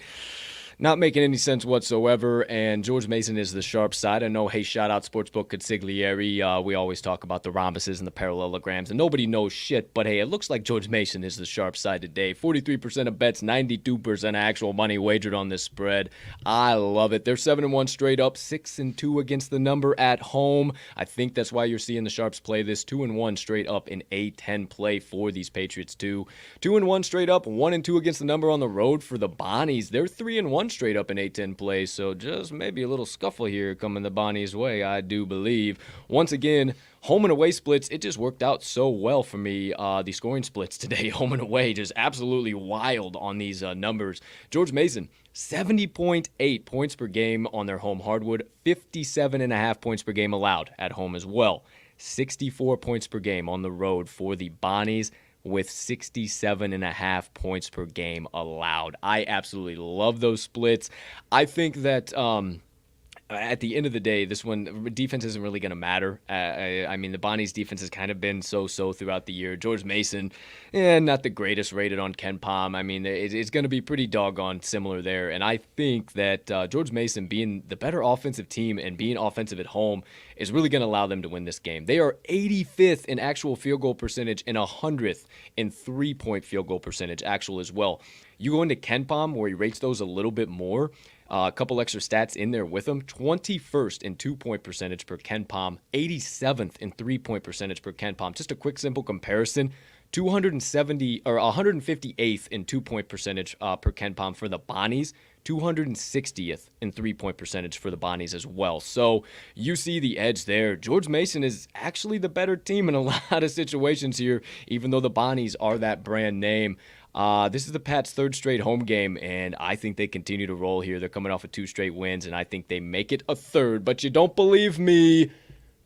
Not making any sense whatsoever, and George Mason is the sharp side. I know, hey, shout out Sportsbook Consigliere. We always talk about the rhombuses and the parallelograms, and nobody knows shit, but hey, it looks like George Mason is the sharp side today. 43% of bets, 92% actual money wagered on this spread. I love it. They're 7-1 straight up, 6-2 against the number at home. I think that's why you're seeing the sharps play this. 2-1 straight up in A-10 play for these Patriots too. 2-1 straight up, 1-2 against the number on the road for the Bonnies. They're 3-1 straight up in A-10 play, so just maybe a little scuffle here coming the Bonnies' way, I do believe. Once again, home and away splits, it just worked out so well for me. The scoring splits today, home and away, just absolutely wild on these numbers. George Mason, 70.8 points per game on their home hardwood, 57.5 points per game allowed at home as well. 64 points per game on the road for the Bonnies, with 67.5 points per game allowed. I absolutely love those splits. I think that at the end of the day, this one, defense isn't really going to matter. I mean, the Bonnies' defense has kind of been so-so throughout the year. George Mason, not the greatest rated on KenPom. I mean, it's going to be pretty doggone similar there. And I think that George Mason being the better offensive team and being offensive at home is really going to allow them to win this game. They are 85th in actual field goal percentage and 100th in three-point field goal percentage actual as well. You go into KenPom where he rates those a little bit more. A couple extra stats in there with them. 21st in 2-point percentage per KenPom, 87th in 3-point percentage per KenPom. Just a quick, simple comparison. 158th in 2-point percentage per KenPom for the Bonnies. 260th in 3-point percentage for the Bonnies as well. So you see the edge there. George Mason is actually the better team in a lot of situations here, even though the Bonnies are that brand name. This is the Pats' third straight home game, and I think they continue to roll here. They're coming off of 2 straight wins, and I think they make it a third. But you don't believe me?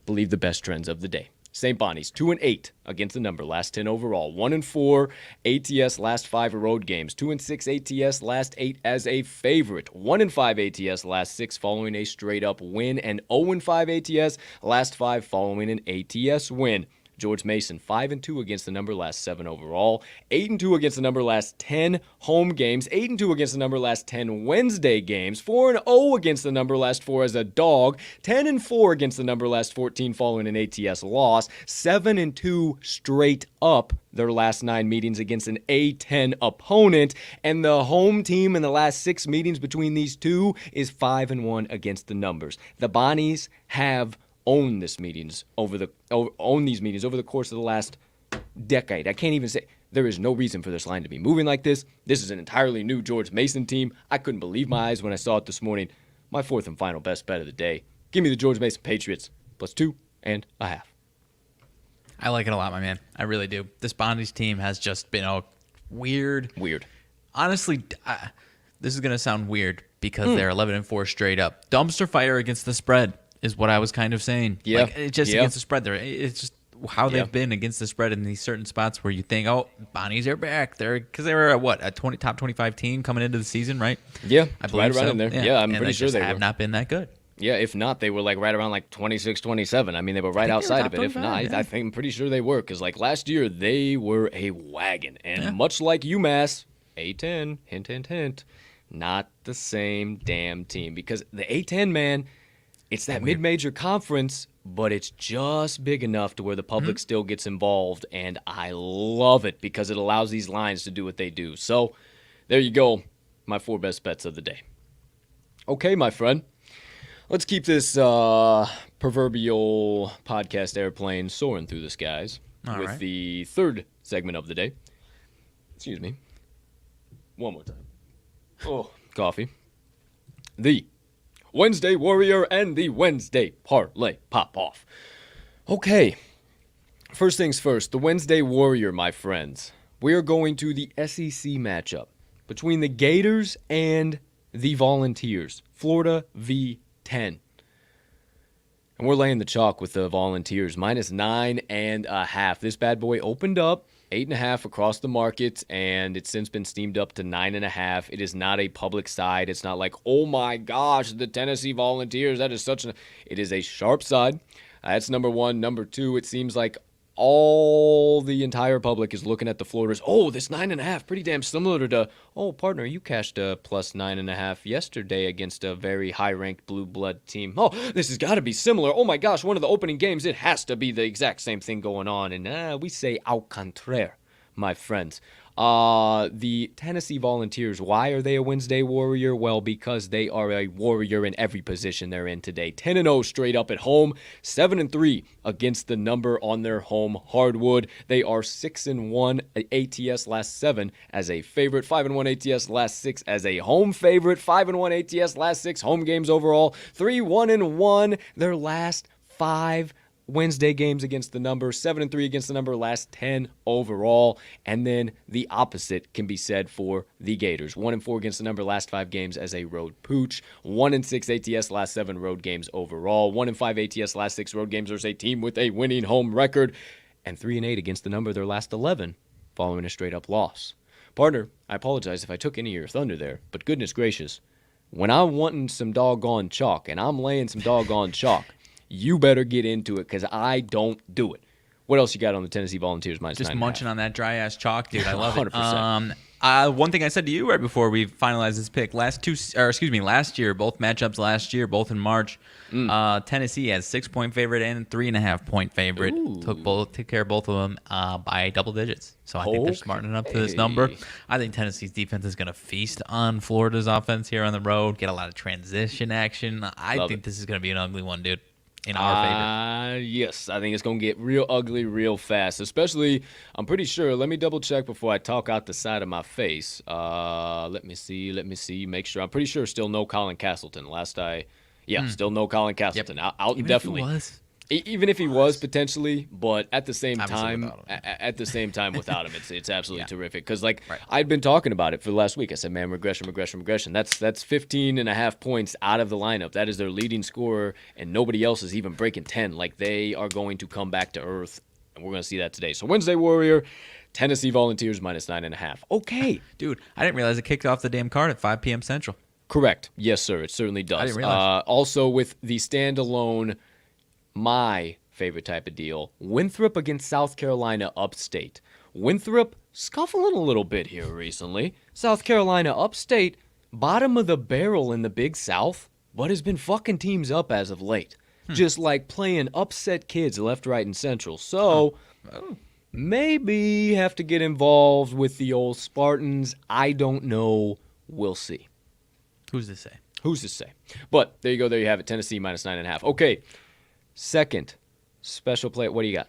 Believe the best trends of the day. St. Bonnie's 2-8 against the number, last 10 overall. 1-4 ATS last 5 road games. 2-6 ATS last 8 as a favorite. 1-5 ATS last 6 following a straight up win, and 0-5 ATS last 5 following an ATS win. George Mason, 5-2 against the number last 7 overall, 8-2 against the number last 10 home games, 8-2 against the number last 10 Wednesday games, 4-0 against the number last 4 as a dog, 10-4 against the number last 14 following an ATS loss, 7-2 straight up their last 9 meetings against an A-10 opponent, and the home team in the last 6 meetings between these two is 5-1 against the numbers. The Bonnies have own these meetings over the course of the last decade. I can't even say there is no reason for this line to be moving like this. This is an entirely new George Mason team. I couldn't believe my eyes when I saw it this morning. My fourth and final best bet of the day. Give me the George Mason Patriots plus 2.5. I like it a lot, my man. I really do. This Bonnies team has just been weird. Honestly, this is going to sound weird because they're 11-4 straight up. Dumpster fire against the spread is what I was kind of saying. Yeah. Like, it's just against the spread there. It's just how they've been against the spread in these certain spots where you think, oh, Bonnies are back. Because they were a top 25 team coming into the season, right? Yeah, I believe right around in there. Yeah, I'm pretty sure they have not been that good. Yeah, if not, they were right around 26, 27. I mean, they were right outside of it. If not, I'm pretty sure they were. Because last year, they were a wagon. And much like UMass, A-10, hint, hint, hint, not the same damn team. Because the A-10, man, it's that mid-major conference, but it's just big enough to where the public still gets involved, and I love it because it allows these lines to do what they do. So, there you go, my 4 best bets of the day. Okay, my friend, let's keep this proverbial podcast airplane soaring through the skies with the third segment of the day. Excuse me. One more time. Oh, coffee. The Wednesday Warrior and the Wednesday Parlay Pop-Off. Okay. First things first, the Wednesday Warrior, my friends. We are going to the SEC matchup between the Gators and the Volunteers. Florida v. 10. And we're laying the chalk with the Volunteers, minus 9.5. This bad boy opened up 8.5 across the market, and it's since been steamed up to 9.5. It is not a public side. It's not like, oh my gosh, the Tennessee Volunteers. That is such a... It is a sharp side. That's number one. Number two, it seems like all the entire public is looking at the Floridas. Oh, this 9.5, pretty damn similar to, oh, partner, you cashed a plus 9.5 yesterday against a very high-ranked blue blood team. Oh, this has got to be similar. Oh my gosh, one of the opening games, it has to be the exact same thing going on. And we say au contraire, my friends. The Tennessee Volunteers, why are they a Wednesday Warrior? Well, because they are a warrior in every position they're in today. 10-0 straight up at home, 7-3 against the number on their home hardwood. They are 6-1 ATS last 7 as a favorite, 5-1 ATS last 6 as a home favorite, 5-1 ATS last 6 home games overall, 3-1-1 their last 5 Wednesday games against the number, 7-3 against the number, last 10 overall. And then the opposite can be said for the Gators. 1-4 against the number, last 5 games as a road pooch. 1-6 ATS last 7 road games overall. 1-5 ATS last 6 road games as a team with a winning home record. And 3-8 against the number, their last 11 following a straight up loss. Partner, I apologize if I took any of your thunder there, but goodness gracious, when I'm wanting some doggone chalk and I'm laying some doggone chalk, you better get into it because I don't do it. What else you got on the Tennessee Volunteers minus 9.5? Just munching on that dry ass chalk, dude. I love 100%. it. One thing I said to you right before we finalized this pick, last year, both matchups last year, both in March. Tennessee has 6-point favorite and 3.5-point favorite. Took care of both of them by double digits. So I think they're smartening up to this number. I think Tennessee's defense is going to feast on Florida's offense here on the road, get a lot of transition action. I think this is going to be an ugly one, dude. In our favor. Yes, I think it's going to get real ugly real fast, especially, I'm pretty sure, let me double check before I talk out the side of my face. Let me see, make sure. I'm pretty sure still no Colin Castleton. Still no Colin Castleton. Yep. Out indefinitely. Even if he was potentially, but at the same time, without him, it's absolutely terrific. Because I'd been talking about it for the last week. I said, man, regression. That's 15.5 points out of the lineup. That is their leading scorer, and nobody else is even breaking 10. Like, they are going to come back to earth, and we're going to see that today. So Wednesday Warrior, Tennessee Volunteers minus 9.5. Okay, dude, I didn't realize it kicked off the damn card at 5 p.m. Central. Correct. Yes, sir. It certainly does. I didn't realize. Also, with the standalone. My favorite type of deal, Winthrop against South Carolina Upstate. Winthrop scuffling a little bit here recently. South Carolina Upstate, bottom of the barrel in the Big South, but has been fucking teams up as of late. Just like playing upset kids left, right, and central. So maybe have to get involved with the old Spartans. I don't know. We'll see. Who's to say? But there you go. There you have it. Tennessee minus 9.5. Okay. Second special play. What do you got?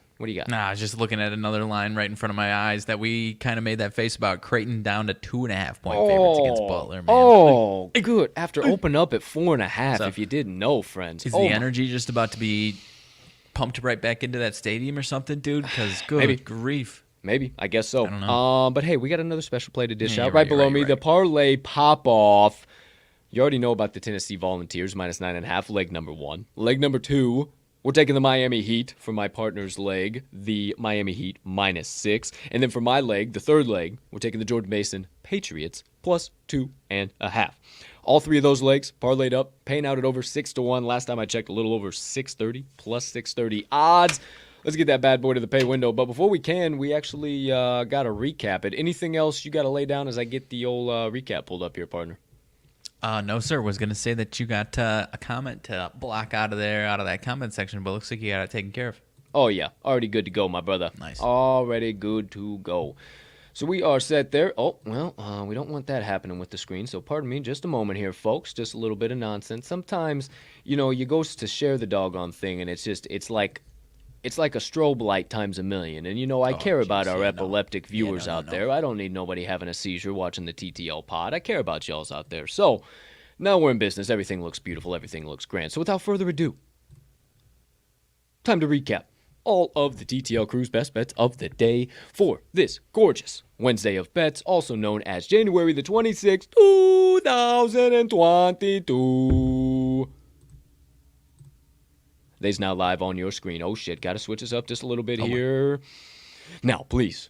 Nah, I was just looking at another line right in front of my eyes that we kind of made that face about. Creighton down to 2.5-point favorites against Butler, man. Good. After open up at 4.5, so, if you didn't know, friends. Is the energy just about to be pumped right back into that stadium or something, dude? Because good grief. Maybe. I guess so. I don't know. But hey, we got another special play to dish out right below me. The Parlay Pop-Off. You already know about the Tennessee Volunteers, minus 9.5, leg number 1. Leg number 2, we're taking the Miami Heat for my partner's leg, the Miami Heat, minus 6. And then for my leg, the third leg, we're taking the George Mason Patriots, plus 2.5. All three of those legs parlayed up, paying out at over 6-1. Last time I checked, a little over 630, plus 630 odds. Let's get that bad boy to the pay window. But before we can, we actually got to recap it. Anything else you got to lay down as I get the old recap pulled up here, partner? No, sir. Was going to say that you got a comment to block out of that comment section, but it looks like you got it taken care of. Oh, yeah. Already good to go, my brother. Nice. Already good to go. So we are set there. Oh, well, we don't want that happening with the screen, so pardon me just a moment here, folks. Just a little bit of nonsense. Sometimes, you go to share the doggone thing, and it's like it's like a strobe light times a million. And, I care about our epileptic viewers out there. I don't need nobody having a seizure watching the TTL pod. I care about y'all's out there. So, now we're in business. Everything looks beautiful. Everything looks grand. So, without further ado, time to recap all of the TTL Crew's best bets of the day for this gorgeous Wednesday of bets, also known as January the 26th, 2022. They's now live on your screen. Oh shit, gotta switch this up just a little bit here. Now, please,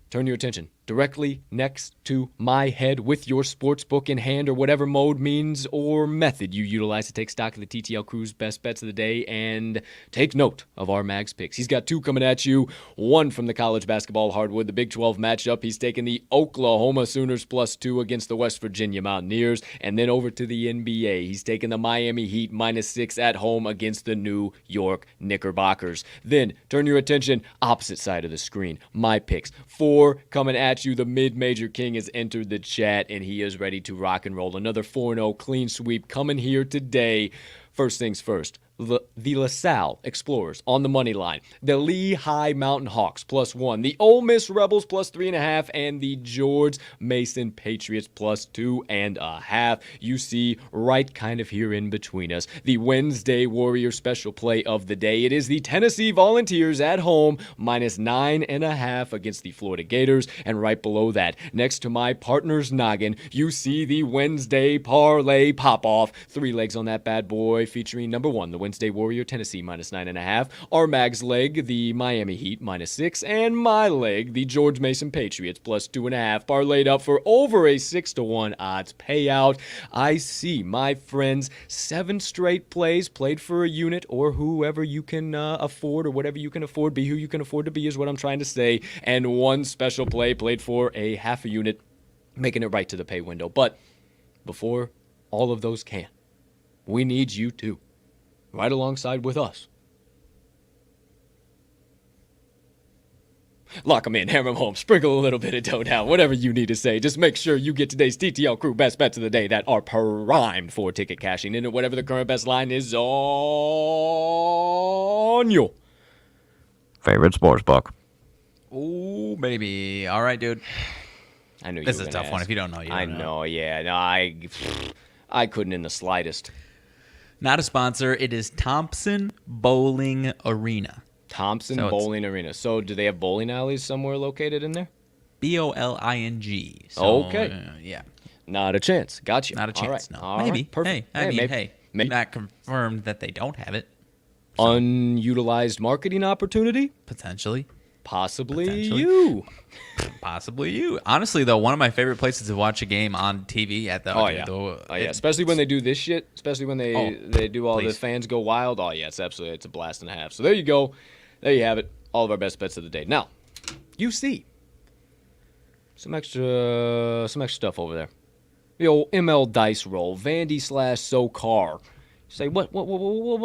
turn your attention directly next to my head with your sports book in hand, or whatever mode, means, or method you utilize to take stock of the TTL Crew's best bets of the day, and take note of RMags picks. He's got two coming at you, one from the college basketball hardwood, the Big 12 matchup. He's taking the Oklahoma Sooners +2 against the West Virginia Mountaineers, and then over to the NBA. He's taking the Miami Heat -6 at home against the New York Knickerbockers. Then turn your attention opposite side of the screen. My picks. 4 coming at you. The mid-major king has entered the chat, and he is ready to rock and roll. Another 4-0 clean sweep coming here today. First things first, the LaSalle Explorers on the money line, the Lehigh Mountain Hawks +1, the Ole Miss Rebels +3.5, and the George Mason Patriots +2.5. You see right kind of here in between us, the Wednesday Warrior special play of the day. It is the Tennessee Volunteers at home -9.5 against the Florida Gators, and right below that, next to my partner's noggin, you see the Wednesday Parlay Pop-Off. 3 legs on that bad boy, featuring number 1, the Wednesday Warrior Tennessee -9.5, RMags leg, the Miami Heat -6, and my leg, the George Mason Patriots +2.5, parlayed up for over a 6-1 odds payout. I see, my friends, 7 straight plays played for a unit, or whoever you can afford, or whatever you can afford. Be who you can afford to be is what I'm trying to say. And 1 special play played for a half a unit, making it right to the pay window. But before all of those can, we need you too, right alongside with us. Lock them in, hammer them home, sprinkle a little bit of dough down, whatever you need to say. Just make sure you get today's TTL Crew best bets of the day that are primed for ticket cashing in, and whatever the current best line is on your favorite sports book. Oh, baby. All right, dude. I knew this you were is a tough ask. one. If you don't know, you don't know. Yeah. No, I couldn't in the slightest. Not a sponsor. It is Thompson Bowling Arena. Thompson Bowling Arena. So do they have bowling alleys somewhere located in there? BOLING. So, okay. Yeah. Not a chance. Gotcha. Not a chance. All right. No. All maybe. Right. Perfect. Hey. Not confirmed that they don't have it. So. Unutilized marketing opportunity? Potentially. Possibly you. Honestly, though, one of my favorite places to watch a game on TV at the. Especially when they do this shit. Especially when they do all the fans go wild. Oh yeah, it's a blast and a half. So there you go. There you have it. All of our best bets of the day. Now, you see some extra stuff over there. The old ML dice roll, Vandy/SoCar. Say, what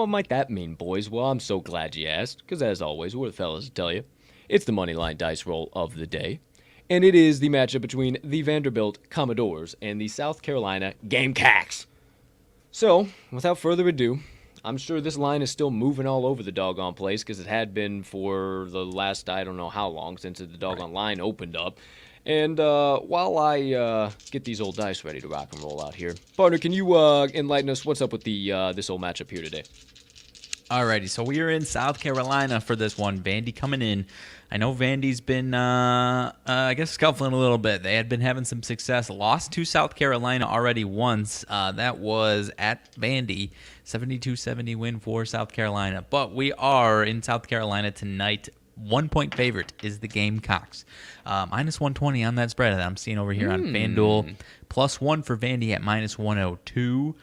might that mean, boys? Well, I'm so glad you asked, because as always, we're the fellas to tell you. It's the Moneyline Dice roll of the day, and it is the matchup between the Vanderbilt Commodores and the South Carolina Gamecocks. So, without further ado, I'm sure this line is still moving all over the doggone place, because it had been for the last, I don't know how long, since the doggone line opened up. And while I get these old dice ready to rock and roll out here, partner, can you enlighten us what's up with the this old matchup here today? Alrighty, so we are in South Carolina for this one. Vandy coming in. I know Vandy's been, scuffling a little bit. They had been having some success. Lost to South Carolina already once. That was at Vandy. 72-70 win for South Carolina. But we are in South Carolina tonight. 1-point favorite is the Gamecocks. -120 on that spread that I'm seeing over here on FanDuel. +1 for Vandy at -102.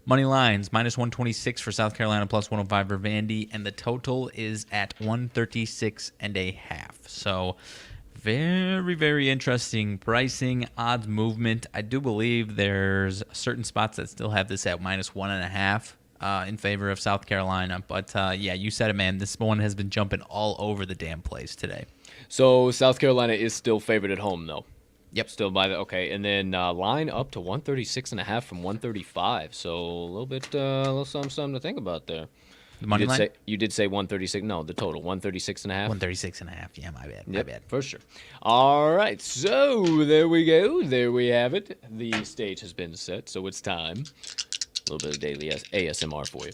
Money lines, -126 for South Carolina, +105 for Vandy, and the total is at 136.5. So very, very interesting pricing, odds movement. I do believe there's certain spots that still have this at -1.5 in favor of South Carolina. But, you said it, man. This one has been jumping all over the damn place today. So South Carolina is still favored at home, though? Yep. Still by the okay, and then line up to 136.5 from 135. So a little something to think about there. Money line? You did say 136. No, the total 136 and a half. 136 and a half. Yeah, my bad. My bad. For sure. All right, so there we go. There we have it. The stage has been set, so it's time. A little bit of daily ASMR for you.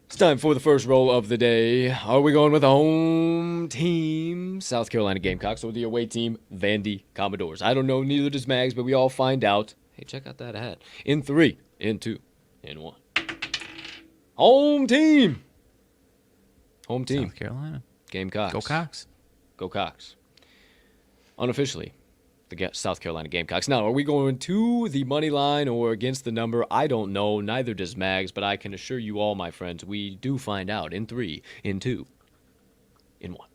It's time for the first roll of the day. Are we going with the home team, South Carolina Gamecocks, or the away team, Vandy Commodores? I don't know, neither does Mags, but we all find out. Hey, check out that hat. In 3, in 2, in 1. Home team. Home team. South Carolina. Gamecocks. Go Cox. Go Cox. Unofficially, the South Carolina Gamecocks. Now, are we going to the money line or against the number? I don't know. Neither does Mags, but I can assure you all, my friends, we do find out in 3, in 2, in 1.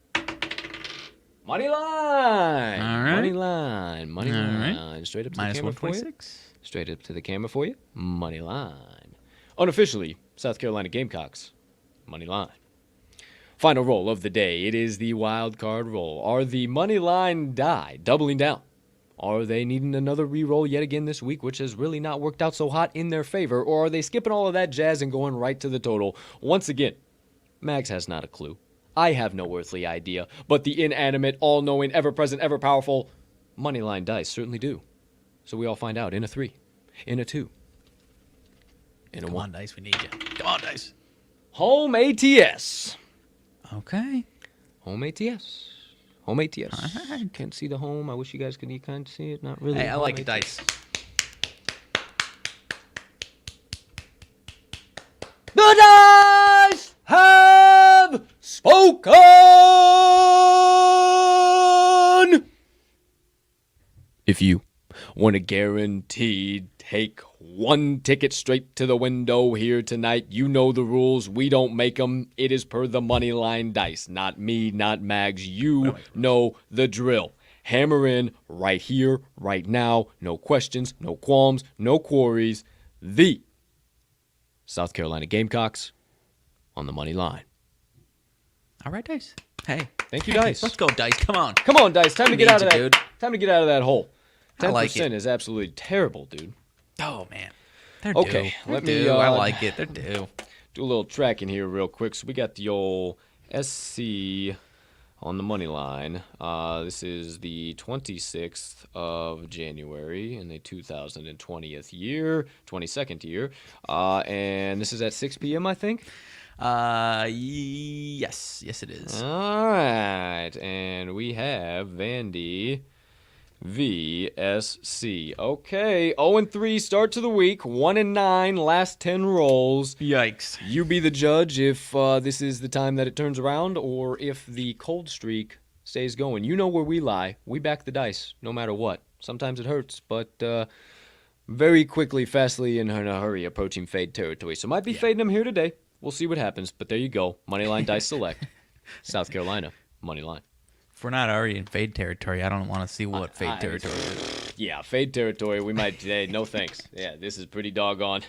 Money line. All right. Money line. Money All line. right. Straight up to Minus the camera for you. 146. Straight up to the camera for you. Money line. Unofficially, South Carolina Gamecocks. Money line. Final roll of the day. It is the wild card roll. Are the money line die doubling down? Are they needing another re-roll yet again this week, which has really not worked out so hot in their favor? Or are they skipping all of that jazz and going right to the total? Once again, Mags has not a clue. I have no earthly idea. But the inanimate, all-knowing, ever-present, ever-powerful Moneyline Dice certainly do. So we all find out in a 3, in a 2, in a 1. Come on, Dice. We need you. Come on, Dice. Home ATS. Okay. Home ATS. Home ATS. All right. Can't see the home. I wish you guys could kind of see it. Not really. Hey, I Home like it, ATS. Dice. The dice have spoken! If you want to guarantee take one ticket straight to the window here tonight, you know the rules. We don't make them. It is per the Moneyline Dice. Not me, not Mags. You know the drill. Hammer in right here, right now. No questions, no qualms, no quarries. The South Carolina Gamecocks on the money line. All right, Dice. Hey. Thank you, Dice. Let's go, Dice. Come on. Come on, Dice. Time to get out of that. Dude. Time to get out of that hole. 10% I like it. is absolutely terrible, dude. Oh, man. They're Okay, due. let They're me, due. I like it. They're due. Do a little tracking here real quick. So we got the old SC on the money line. This is the 26th of January in the 2020th year, 22nd year. And this is at 6 p.m., I think. Yes. Yes, it is. All right. And we have Vandy VSC. Okay. 0-3 start to the week. 1-9 last 10 rolls. Yikes. You be the judge if this is the time that it turns around or if the cold streak stays going. You know where we lie. We back the dice no matter what. Sometimes it hurts, but very quickly, fastly, in a hurry, approaching fade territory. So might be fading them here today. We'll see what happens, but there you go. Moneyline Dice Select. South Carolina, Moneyline. If we're not already in fade territory, I don't want to see what fade territory is. Yeah, fade territory. We might today. No thanks. Yeah, this is pretty doggone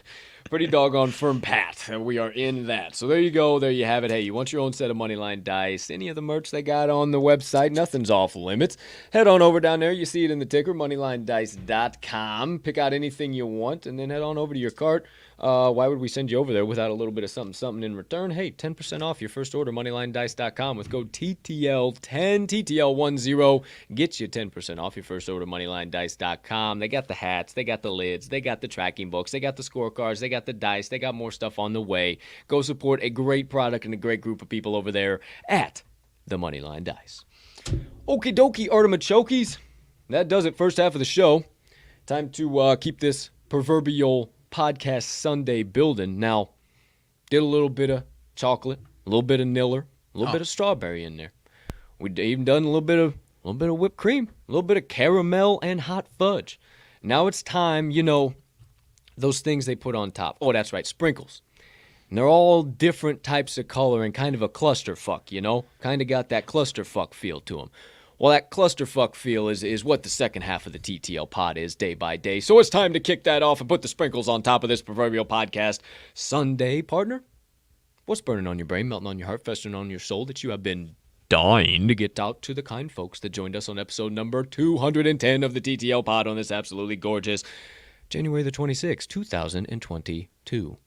firm pat. We are in that. So there you go. There you have it. Hey, you want your own set of Moneyline Dice? Any of the merch they got on the website? Nothing's off limits. Head on over down there. You see it in the ticker, moneylinedice.com. Pick out anything you want, and then head on over to your cart. Why would we send you over there without a little bit of something in return? Hey, 10% off your first order, moneylinedice.com with code TTL10, TTL10. Get you 10% off your first order, moneylinedice.com. They got the hats, they got the lids, they got the tracking books, they got the scorecards, they got the dice, they got more stuff on the way. Go support a great product and a great group of people over there at the Moneyline Dice. Okie dokie, artichokes. That does it, first half of the show. Time to keep this proverbial podcast Sunday building. Now, did a little bit of chocolate, a little bit of Niller, a little bit of strawberry in there. We even done a little bit of whipped cream, a little bit of caramel and hot fudge. Now it's time, those things they put on top. Oh, that's right, sprinkles. And they're all different types of color and kind of a clusterfuck, Kind of got that clusterfuck feel to them. Well, that clusterfuck feel is what the second half of the TTL pod is day by day. So it's time to kick that off and put the sprinkles on top of this proverbial podcast Sunday, partner. What's burning on your brain, melting on your heart, festering on your soul that you have been dying to get out to the kind folks that joined us on episode number 210 of the TTL pod on this absolutely gorgeous January the 26th, 2022.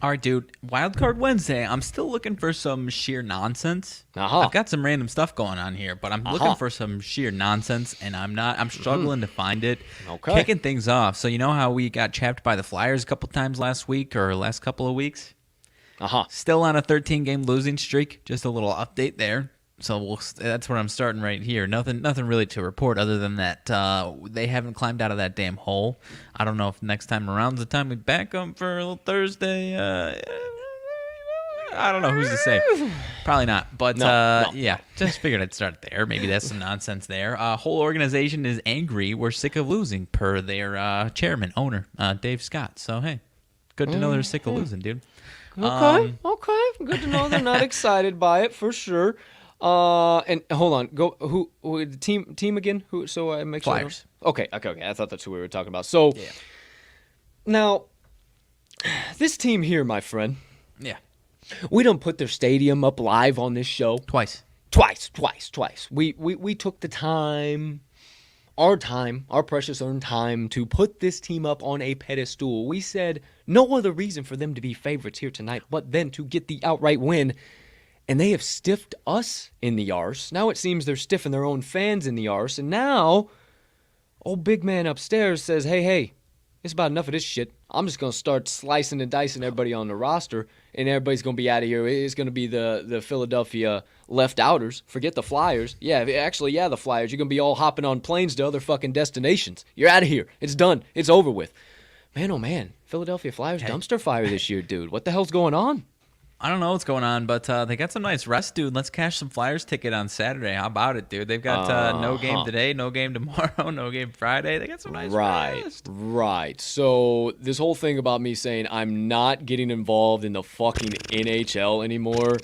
All right, dude. Wildcard Wednesday. I'm still looking for some sheer nonsense. Uh-huh. I've got some random stuff going on here, but I'm looking for some sheer nonsense, and I'm struggling to find it. Okay. Kicking things off. So you know how we got chapped by the Flyers a couple times last week or last couple of weeks? Still on a 13-game losing streak. Just a little update there. So that's where I'm starting right here. Nothing really to report other than that they haven't climbed out of that damn hole. I don't know if next time around's the time we back them for a little Thursday. I don't know. Who's to say? Probably not. But yeah, just figured I'd start there. Maybe that's some nonsense there. Whole organization is angry. We're sick of losing, per their chairman, owner, Dave Scott. So, hey, good to know they're sick of losing, dude. Okay. Good to know they're not excited by it for sure. And hold on, who the team again? Who? So I make sure. Flyers. Okay. I thought that's who we were talking about. So now, this team here, my friend. Yeah. We don't put their stadium up live on this show. Twice. We took the time, our precious earned time, to put this team up on a pedestal. We said no other reason for them to be favorites here tonight but then to get the outright win. And they have stiffed us in the arse. Now it seems they're stiffing their own fans in the arse. And now, old big man upstairs says, hey, it's about enough of this shit. I'm just going to start slicing and dicing everybody on the roster, and everybody's going to be out of here. It's going to be the Philadelphia left-outers. Forget the Flyers. Yeah, the Flyers. You're going to be all hopping on planes to other fucking destinations. You're out of here. It's done. It's over with. Man, oh man. Philadelphia Flyers dumpster fire this year, dude. What the hell's going on? I don't know what's going on, but they got some nice rest, dude. Let's cash some Flyers ticket on Saturday. How about it, dude? They've got no game today, no game tomorrow, no game Friday. They got some nice rest. Right. So this whole thing about me saying I'm not getting involved in the fucking NHL anymore,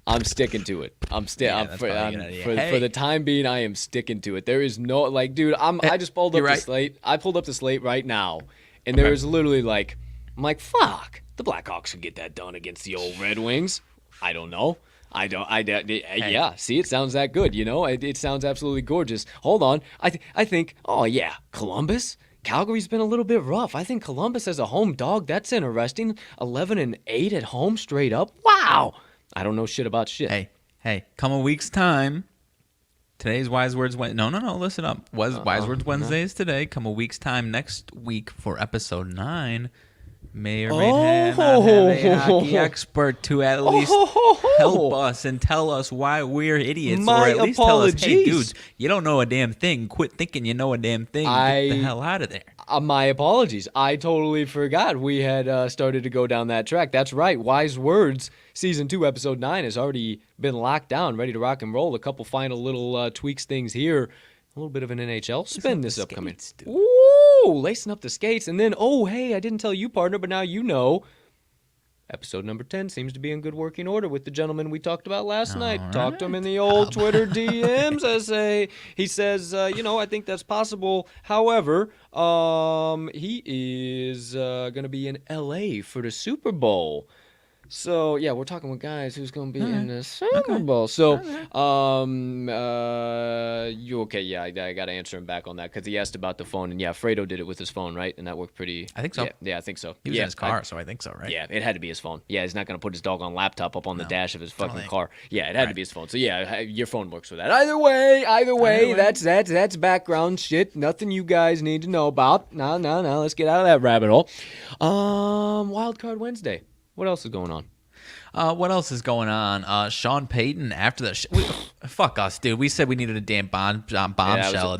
I'm sticking to it. For the time being, I am sticking to it. There is no dude. I just pulled up the slate. I pulled up the slate right now, and there is literally I'm like, fuck. The Blackhawks could get that done against the old Red Wings. I don't know. Yeah, see, it sounds that good, you know? It sounds absolutely gorgeous. Hold on. I think, oh, yeah, Columbus? Calgary's been a little bit rough. I think Columbus as a home dog, that's interesting. 11-8 at home straight up. Wow. I don't know shit about shit. Hey, come a week's time. Today's Wise Words Wednesday. No, listen up. Wise Words Wednesday is today. Come a week's time next week for episode 9. May or may not have a hockey expert to at least help us and tell us why we're idiots, or at least tell us, hey, dudes, you don't know a damn thing. Quit thinking you know a damn thing. Get the hell out of there. My apologies. I totally forgot we had started to go down that track. That's right. Wise Words, Season 2, Episode 9 has already been locked down, ready to rock and roll. A couple final little tweaks things here. A little bit of an NHL spin this upcoming. Ooh, lacing up the skates. And then, hey, I didn't tell you, partner, but now you know. Episode number 10 seems to be in good working order with the gentleman we talked about last night. Right. Talked to him in the old Twitter DMs. He says, I think that's possible. However, he is going to be in L.A. for the Super Bowl. So, yeah, we're talking with guys who's going to be in the Super Bowl. So, you okay? Yeah, I got to answer him back on that because he asked about the phone. And, yeah, Fredo did it with his phone, right? And that worked pretty... I think so. Yeah, I think so. He was in his car, so I think so, right? Yeah, it had to be his phone. Yeah, he's not going to put his doggone laptop up on the dash of his fucking car. Yeah, it had to be his phone. So, yeah, your phone works for that. Either way, that's background shit. Nothing you guys need to know about. No, let's get out of that rabbit hole. Wildcard Wednesday. What else is going on? Sean Payton, after the fuck us, dude. We said we needed a damn bombshell, and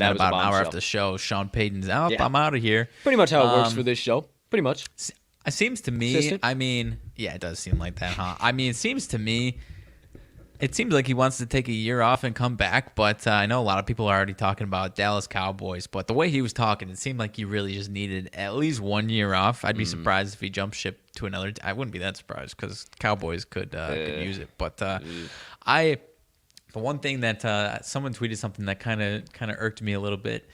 then about an hour after the show, Sean Payton's out. I'm out of here. Pretty much how it works for this show. Pretty much. It seems to me, consistent. I mean, yeah, it does seem like that, huh? I mean, it seems like he wants to take a year off and come back, but I know a lot of people are already talking about Dallas Cowboys, but the way he was talking, it seemed like he really just needed at least 1 year off. I'd be surprised if he jumped ship to another. I wouldn't be that surprised because Cowboys could use it. But the one thing that someone tweeted something that kind of irked me a little bit.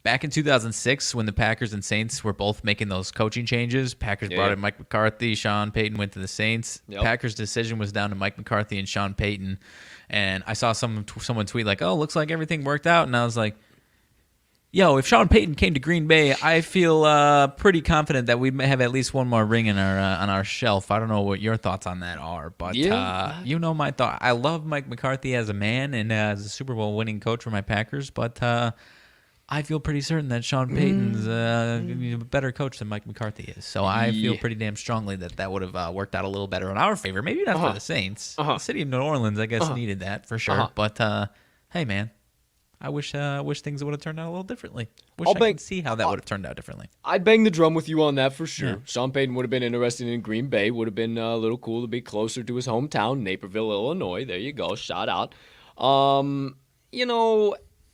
Back in 2006, when the Packers and Saints were both making those coaching changes, Packers brought in Mike McCarthy, Sean Payton went to the Saints. Yep. Packers' decision was down to Mike McCarthy and Sean Payton. And I saw someone tweet like, "Oh, looks like everything worked out." And I was like, if Sean Payton came to Green Bay, I feel pretty confident that we may have at least one more ring in our on our shelf. I don't know what your thoughts on that are, but you know my thought. I love Mike McCarthy as a man and as a Super Bowl winning coach for my Packers, but I feel pretty certain that Sean Payton's a better coach than Mike McCarthy is. So I feel pretty damn strongly that would have worked out a little better in our favor. Maybe not for the Saints. The city of New Orleans, I guess, needed that for sure. But hey, man. I wish things would have turned out a little differently. I could see how that would have turned out differently. I'd bang the drum with you on that for sure. Yeah. Sean Payton would have been interested in Green Bay. Would have been a little cool to be closer to his hometown, Naperville, Illinois. There you go. Shout out.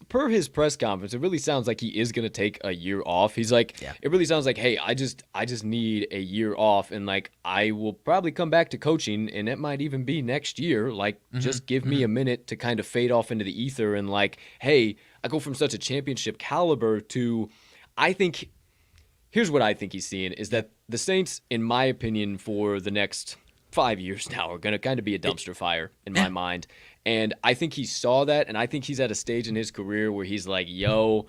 Per his press conference, it really sounds like he is going to take a year off. He's like, It really sounds like, hey, I just need a year off, and like I will probably come back to coaching, and it might even be next year. Like, just give me a minute to kind of fade off into the ether, and like, hey, I go from such a championship caliber to, here's what I think he's seeing is that the Saints, in my opinion, for the next 5 years now, are going to kind of be a dumpster fire in my mind. And I think he saw that, and I think he's at a stage in his career where he's like, yo,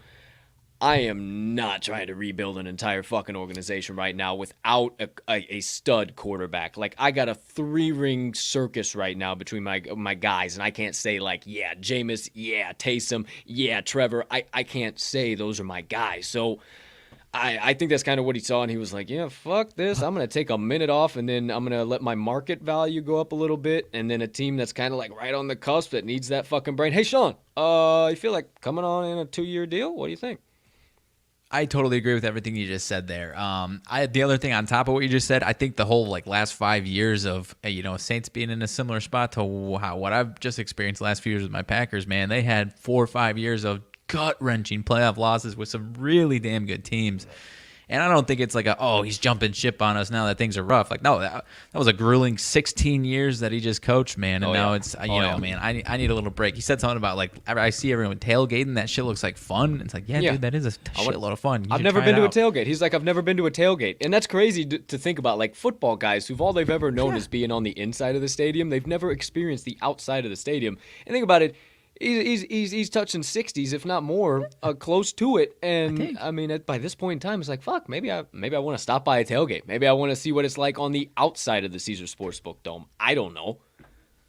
I am not trying to rebuild an entire fucking organization right now without a stud quarterback. Like, I got a 3-ring circus right now between my guys, and I can't say, like, yeah, Jameis, yeah, Taysom, yeah, Trevor. I can't say those are my guys. So I think that's kind of what he saw, and he was like, yeah, fuck this. I'm going to take a minute off, and then I'm going to let my market value go up a little bit, and then a team that's kind of like right on the cusp that needs that fucking brain. Hey, Sean, you feel like coming on in a 2-year deal? What do you think? I totally agree with everything you just said there. The other thing on top of what you just said, I think the whole last 5 years of Saints being in a similar spot to what I've just experienced the last few years with my Packers, man, they had 4 or 5 years of gut-wrenching playoff losses with some really damn good teams. And I don't think it's like he's jumping ship on us now that things are rough. Like, no, that was a grueling 16 years that he just coached, man. And now it's, man, I need a little break. He said something about, like, I see everyone tailgating. That shit looks like fun. It's like, dude, that is a shitload of fun. I've never been to a tailgate. He's like, I've never been to a tailgate. And that's crazy to think about. Like, football guys who've all they've ever known is being on the inside of the stadium. They've never experienced the outside of the stadium. And think about it. He's touching 60s, if not more, close to it. And I mean, by this point in time, it's like, fuck, maybe I want to stop by a tailgate. Maybe I want to see what it's like on the outside of the Caesars Sportsbook Dome. I don't know.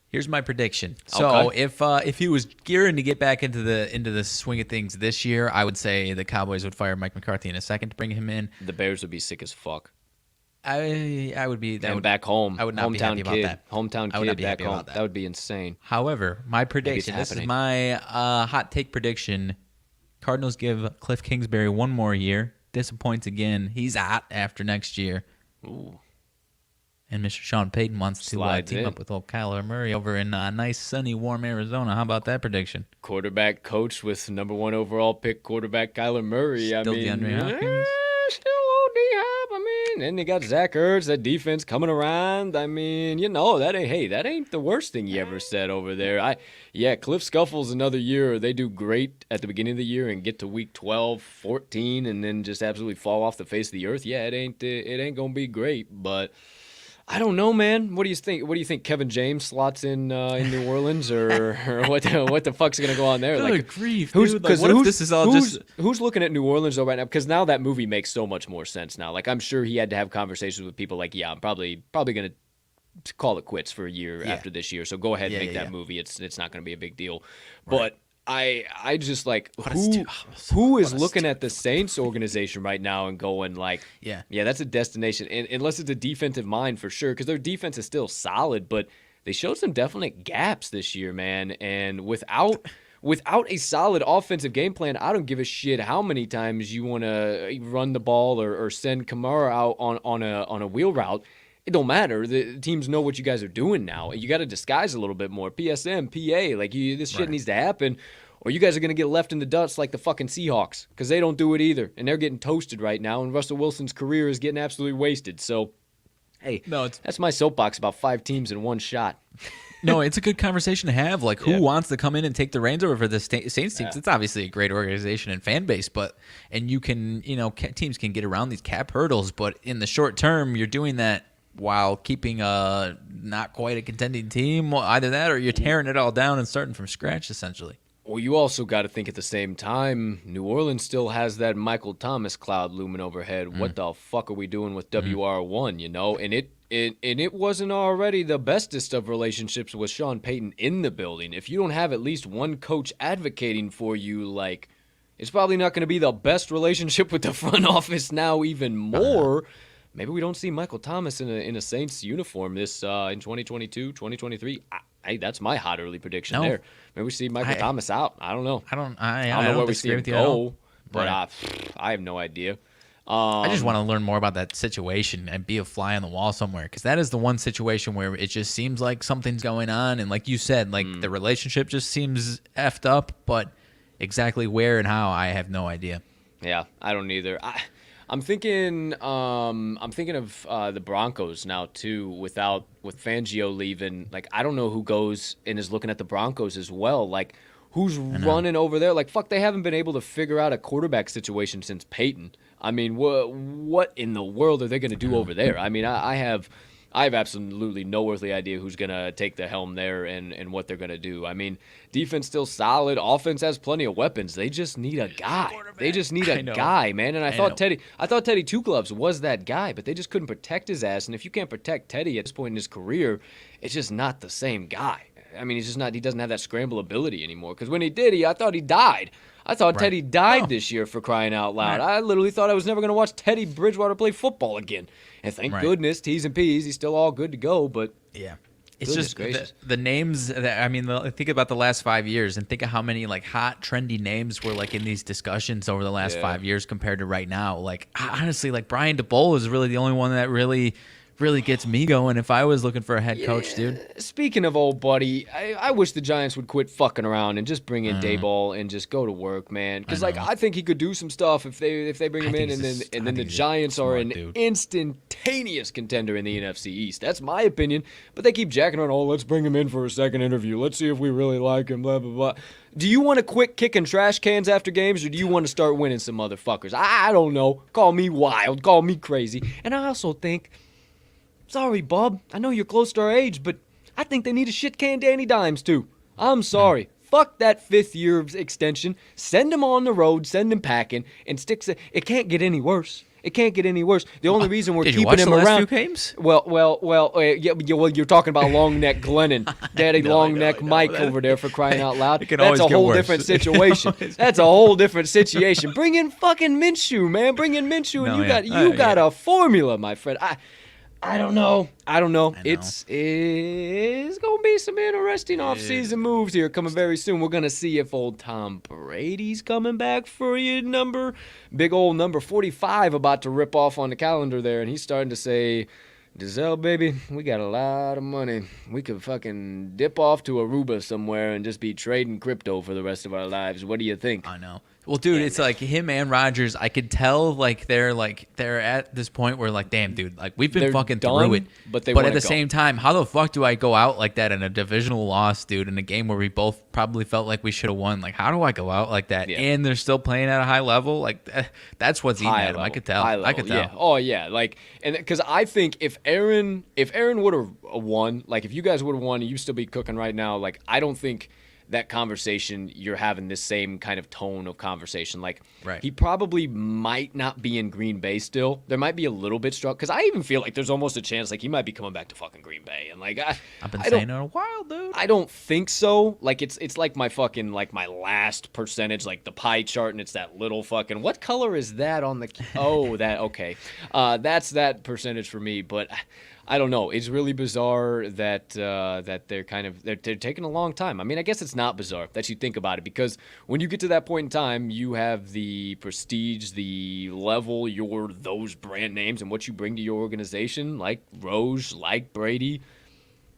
Here's my prediction. So if he was gearing to get back into the swing of things this year, I would say the Cowboys would fire Mike McCarthy in a second to bring him in. The Bears would be sick as fuck. I would be back home. I would not be happy about that. Hometown kid back home. That would be insane. However, my prediction. This is my hot take prediction. Cardinals give Cliff Kingsbury one more year. Disappoints again. He's out after next year. Ooh. And Mr. Sean Payton wants to team up with old Kyler Murray over in nice, sunny, warm Arizona. How about that prediction? Quarterback coach with number 1 overall pick quarterback Kyler Murray. Still DeAndre Hopkins. Still old D-Hop. And they got Zach Ertz, that defense coming around. I mean, that ain't the worst thing you ever said over there. Cliff Scuffles another year. They do great at the beginning of the year and get to week 12, 14, and then just absolutely fall off the face of the earth. Yeah, it ain't gonna be great, but I don't know, man. What do you think? What do you think? Kevin James slots in New Orleans, or what the fuck's gonna go on there? Good like, grief, dude. What if this is all who's looking at New Orleans though right now? Because now that movie makes so much more sense now. Like, I'm sure he had to have conversations with people like, I'm probably gonna call it quits for a year after this year. So go ahead and make that movie. It's not gonna be a big deal, but. I just like who is looking at the Saints organization right now and going like, that's a destination. And unless it's a defensive mind for sure, because their defense is still solid, but they showed some definite gaps this year, man. And without a solid offensive game plan, I don't give a shit how many times you want to run the ball or send Kamara out on a wheel route. It don't matter. The teams know what you guys are doing now. You got to disguise a little bit more. PSM, PA, like this shit needs to happen, or you guys are going to get left in the dust like the fucking Seahawks, because they don't do it either, and they're getting toasted right now, and Russell Wilson's career is getting absolutely wasted. So, hey, that's my soapbox about 5 teams in one shot. No, it's a good conversation to have. Like, who wants to come in and take the reins over for the Saints teams? Yeah. It's obviously a great organization and fan base, and you can, teams can get around these cap hurdles, but in the short term, you're doing that while keeping not quite a contending team. Either that or you're tearing it all down and starting from scratch, essentially. Well, you also got to think at the same time, New Orleans still has that Michael Thomas cloud looming overhead. What the fuck are we doing with WR1, you know? And it wasn't already the bestest of relationships with Sean Payton in the building. If you don't have at least one coach advocating for you, like, it's probably not going to be the best relationship with the front office now even more. Maybe we don't see Michael Thomas in a Saints uniform this in 2022, 2023. That's my hot early prediction there. Maybe we see Michael Thomas out. I don't know. I don't know where we see him go, but Right. I have no idea. I just want to learn more about that situation and be a fly on the wall somewhere, because that is the one situation where it just seems like something's going on. And like you said, like the relationship just seems effed up, but exactly where and how, I have no idea. Yeah, I don't either. I'm thinking of the Broncos now too. With Fangio leaving, like I don't know who goes and is looking at the Broncos as well. Like who's running over there? Like fuck, they haven't been able to figure out a quarterback situation since Peyton. I mean, what in the world are they going to do over there? I mean, I have absolutely no earthly idea who's going to take the helm there and what they're going to do. I mean, defense still solid. Offense has plenty of weapons. They just need a guy. They just need a guy, man. And I thought Teddy Two Gloves was that guy, but they just couldn't protect his ass. And if you can't protect Teddy at this point in his career, it's just not the same guy. I mean, he's just not. He doesn't have that scramble ability anymore. Because when he did, I thought he died. I thought Teddy died this year, for crying out loud. I literally thought I was never going to watch Teddy Bridgewater play football again. And thank goodness, T's and P's, he's still all good to go. But yeah, it's just the names that, I mean, think about the last 5 years and think of how many like hot, trendy names were like in these discussions over the last 5 years compared to right now. Like honestly, like Brian DeBoll is really the only one that really gets me going if I was looking for a head coach, dude. Speaking of old buddy, I wish the Giants would quit fucking around and just bring in Daboll and just go to work, man. Because I think he could do some stuff if they bring him in, and then the Giants are an instantaneous contender in the NFC East. That's my opinion. But they keep jacking on, let's bring him in for a second interview. Let's see if we really like him, blah, blah, blah. Do you want to quit kicking trash cans after games, or do you want to start winning some motherfuckers? I don't know. Call me wild. Call me crazy. And I also think, sorry, Bob, I know you're close to our age, but I think they need a shit can Danny Dimes, too. I'm sorry. Fuck that 5th year extension. Send him on the road, send him packing, and it can't get any worse. It can't get any worse. The only reason we're keeping him around. Did you watch the last 2 games? Well, you're talking about long neck Glennon, Daddy long neck Mike over there, for crying out loud. That's a whole different situation. That's a whole different situation. Bring in fucking Minshew, man. Bring in Minshew, and you got a formula, my friend. I don't know. It's going to be some interesting offseason moves here coming very soon. We're going to see if old Tom Brady's coming back for you. Big old number 45 about to rip off on the calendar there, and he's starting to say, Giselle, baby, we got a lot of money. We could fucking dip off to Aruba somewhere and just be trading crypto for the rest of our lives. What do you think? I know. Well, dude, it's like him and Rodgers. I could tell they're at this point where like, damn, dude, like we've been fucking through it. But at the same time, how the fuck do I go out like that in a divisional loss, dude, in a game where we both probably felt like we should have won? Like, how do I go out like that? Yeah. And they're still playing at a high level. Like, that's what's eating at him. I could tell. I could tell. Yeah. Oh yeah. Like, and because I think if Aaron would have won, like if you guys would have won, and you'd still be cooking right now. Like, I don't think that conversation, you're having this same kind of tone of conversation. Like, he probably might not be in Green Bay still. There might be a little bit struck, because I even feel like there's almost a chance like he might be coming back to fucking Green Bay. And like, I've been saying it a while, dude. I don't think so. Like, it's like my fucking, like my last percentage, like the pie chart, and it's that little fucking, what color is that on the, okay. That's that percentage for me, but I don't know. It's really bizarre that they're taking a long time. I mean, I guess it's not bizarre that you think about it, because when you get to that point in time, you have the prestige, the level, those brand names, and what you bring to your organization, like Rose, like Brady.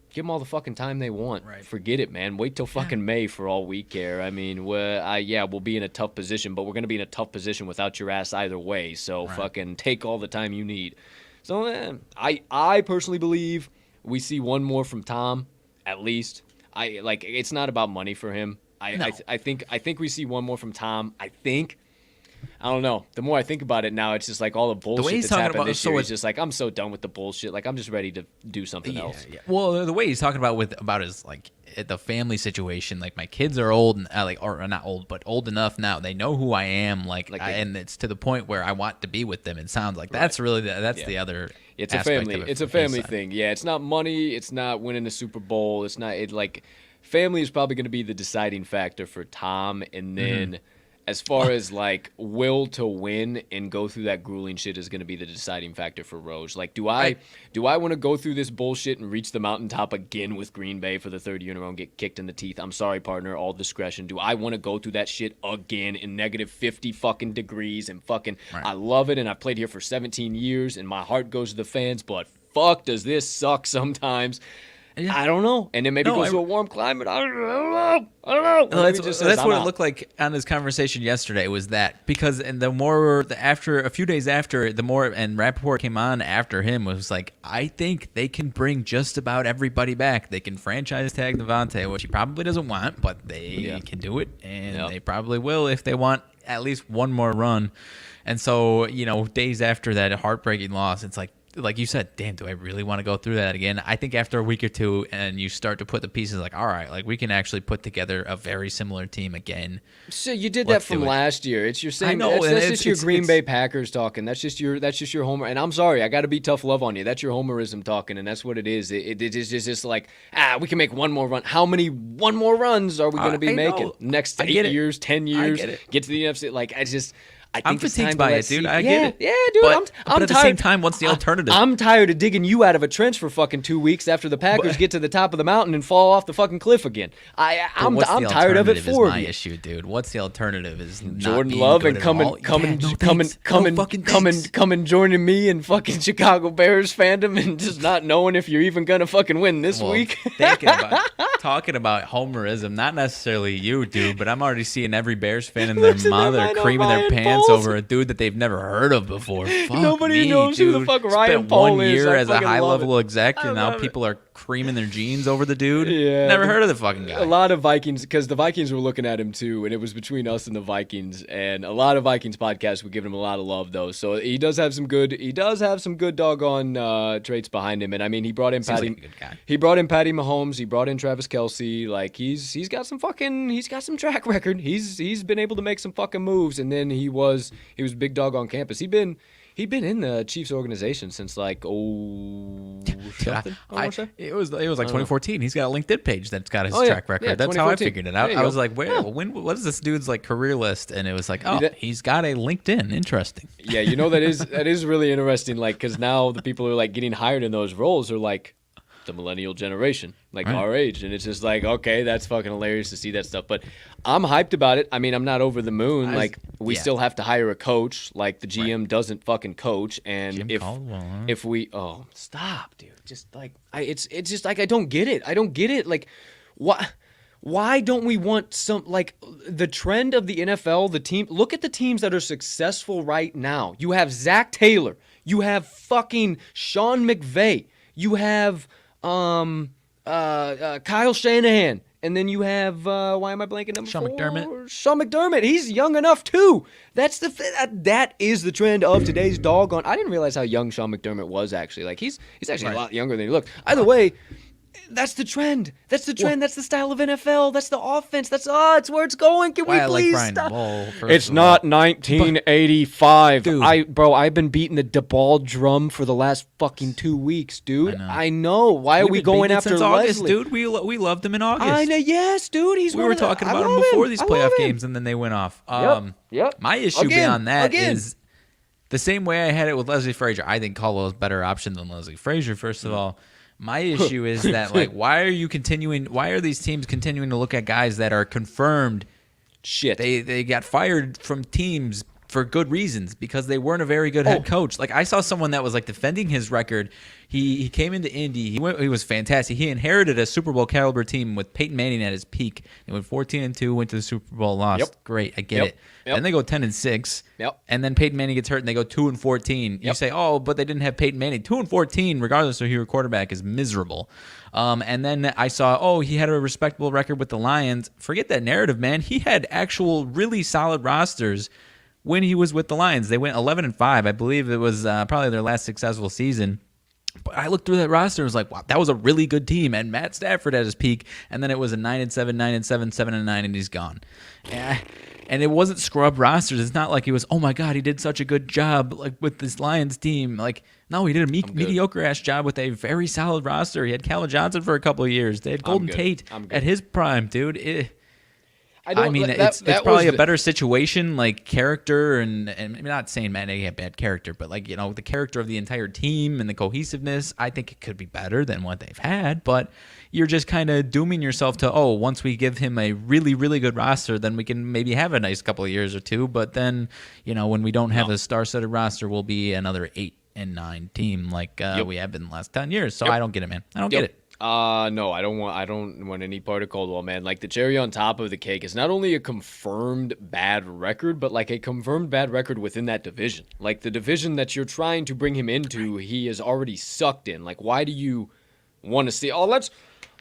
Give them all the fucking time they want. Right. Forget it, man. Wait till fucking May for all we care. I mean, we'll be in a tough position, but we're going to be in a tough position without your ass either way. So fucking take all the time you need. So I personally believe we see one more from Tom, at least. It's not about money for him. I think we see one more from Tom. I think. I don't know. The more I think about it now, it's just like all the bullshit he's that's talking happened about- this so year. it's- It's just like I'm so done with the bullshit. Like I'm just ready to do something else. Yeah. Well, the way he's talking about his like the family situation, like my kids are old, and or not old, but old enough now. They know who I am, and it's to the point where I want to be with them. It sounds like that's really the other. It's a aspect family. of it It's a from his family side. thing. Yeah, it's not money. It's not winning the Super Bowl. It's not. Family is probably going to be the deciding factor for Tom, and then. As far as like will to win and go through that grueling shit is going to be the deciding factor for Rose. Like, do I want to go through this bullshit and reach the mountaintop again with Green Bay for the third year in a row and get kicked in the teeth? I'm sorry, partner. All discretion. Do I want to go through that shit again in negative 50 fucking degrees and fucking? Right. I love it, and I've played here for 17 years, and my heart goes to the fans. But fuck, does this suck sometimes? Yeah. I don't know. And then maybe go to a warm climate. I don't know. Or maybe just says, That's "I'm what out." it looked like on his conversation yesterday. Was that because and after a few days after and Rappaport came on after him was like, I think they can bring just about everybody back. They can franchise tag Devontae, which he probably doesn't want, but they can do it, and they probably will if they want at least one more run. And so days after that heartbreaking loss, it's like you said, damn, do I really want to go through that again? I think after a week or two and you start to put the pieces like, all right, like we can actually put together a very similar team again. So you did that from last year. It's your same. I know, That's just your Green Bay Packers talking. That's just your homer. And I'm sorry, I got to be tough love on you. That's your homerism talking, and that's what it is. It is just like, we can make one more run. How many one more runs are we going to be making? Next 8 years, 10 years, get to the NFC. Like I'm fatigued by it, dude. I get it. Yeah, dude. But I'm at the tired. same time, what's the alternative? I'm tired of digging you out of a trench for fucking 2 weeks after the Packers get to the top of the mountain and fall off the fucking cliff again. I'm tired of it for my you. issue, dude. What's the alternative? Is not Jordan being Love good and at all. coming joining me in fucking Chicago Bears fandom and just not knowing if you're even gonna fucking win this week. Talking about homerism, not necessarily you, dude, but I'm already seeing every Bears fan and their mother creaming their pants over a dude that they've never heard of before. Nobody knows who the fuck Ryan Paul Spent 1 is. year I as a fucking high love level it. exec, and now people are creaming their jeans over the dude. Yeah, Never heard of the fucking guy. A lot of Vikings, because the Vikings were looking at him too, and it was between us and the Vikings. And a lot of Vikings podcasts were giving him a lot of love, though. So he does have some good. He does have some good doggone traits behind him. And I mean, he brought in Patty. Like a good guy. He brought in Patty Mahomes. He brought in Travis Kelce. Like he's got some track record. He's been able to make some fucking moves. And then he was big dog on campus. He'd been in the Chiefs organization since like something. It was like 2014. He's got a LinkedIn page that's got his track record. Yeah, that's how I 2014. figured it out. There you I go. was like, what is this dude's like career list? And it was like, he's got a LinkedIn. Interesting. Yeah, that is really interesting. Like, because now the people who are like getting hired in those roles are like the millennial generation, like our age, and it's just like, okay, that's fucking hilarious to see that stuff. But I'm hyped about it. I mean, I'm not over the moon. We still have to hire a coach. Like the GM doesn't fucking coach, and if we stop, dude, just like it's just like I don't get it. Like, why don't we want some, like, the trend of the NFL, the team? Look at the teams that are successful right now. You have Zach Taylor. You have fucking Sean McVay. You have Kyle Shanahan. And then you have, why am I blanking number Sean 4? McDermott. Sean McDermott. He's young enough, too. That is the trend of today's doggone. I didn't realize how young Sean McDermott was, actually. Like, he's actually a lot younger than he looked. Either way, that's the trend. That's the trend. That's the style of NFL. That's the offense. That's it's where it's going. Can we please stop? It's not 1985. Dude. I've been beating the DeBall drum for the last fucking 2 weeks, dude. I know. Why are we going after since Leslie? August, dude? We loved him in August. I know. Yes, dude. We were talking about him before these playoff games, and then they went off. Yep. My issue beyond that is the same way I had it with Leslie Frazier. I think Caldwell's a better option than Leslie Frazier, first of all. My issue is that, like, why are these teams continuing to look at guys that are confirmed? Shit. They got fired from teams for good reasons because they weren't a very good head coach. Like, I saw someone that was like defending his record. He came into Indy. He was fantastic. He inherited a Super Bowl caliber team with Peyton Manning at his peak. They went 14-2, went to the Super Bowl, lost. Yep. Great, I get it. Then they go 10-6. Yep. And then Peyton Manning gets hurt and they go 2-14. You say, but they didn't have Peyton Manning. 2-14, regardless of who your quarterback is, miserable. And then I saw, he had a respectable record with the Lions. Forget that narrative, man. He had actual really solid rosters when he was with the Lions. They went 11-5. I believe it was probably their last successful season. But I looked through that roster and was like, wow, that was a really good team. And Matt Stafford at his peak. And then it was a 9-7, 9-7, 7-9, and he's gone. And it wasn't scrub rosters. It's not like he was, oh my God, he did such a good job like with this Lions team. Like, no, he did a mediocre-ass job with a very solid roster. He had Calvin Johnson for a couple of years. They had Golden Tate at his prime, dude. I mean, it's probably a better situation, like character, and I'm not saying Matt Nagy had bad character, but like, the character of the entire team and the cohesiveness, I think it could be better than what they've had, but you're just kind of dooming yourself to, once we give him a really, really good roster, then we can maybe have a nice couple of years or two, but then, when we don't have a star-studded roster, we'll be another 8-9 team like we have been the last 10 years, so I don't get it, man. I don't get it. No, I don't want any part of Coldwell, man. Like, the cherry on top of the cake is not only a confirmed bad record, but like a confirmed bad record within that division. Like, the division that you're trying to bring him into, he is already sucked in. Like, why do you want to see?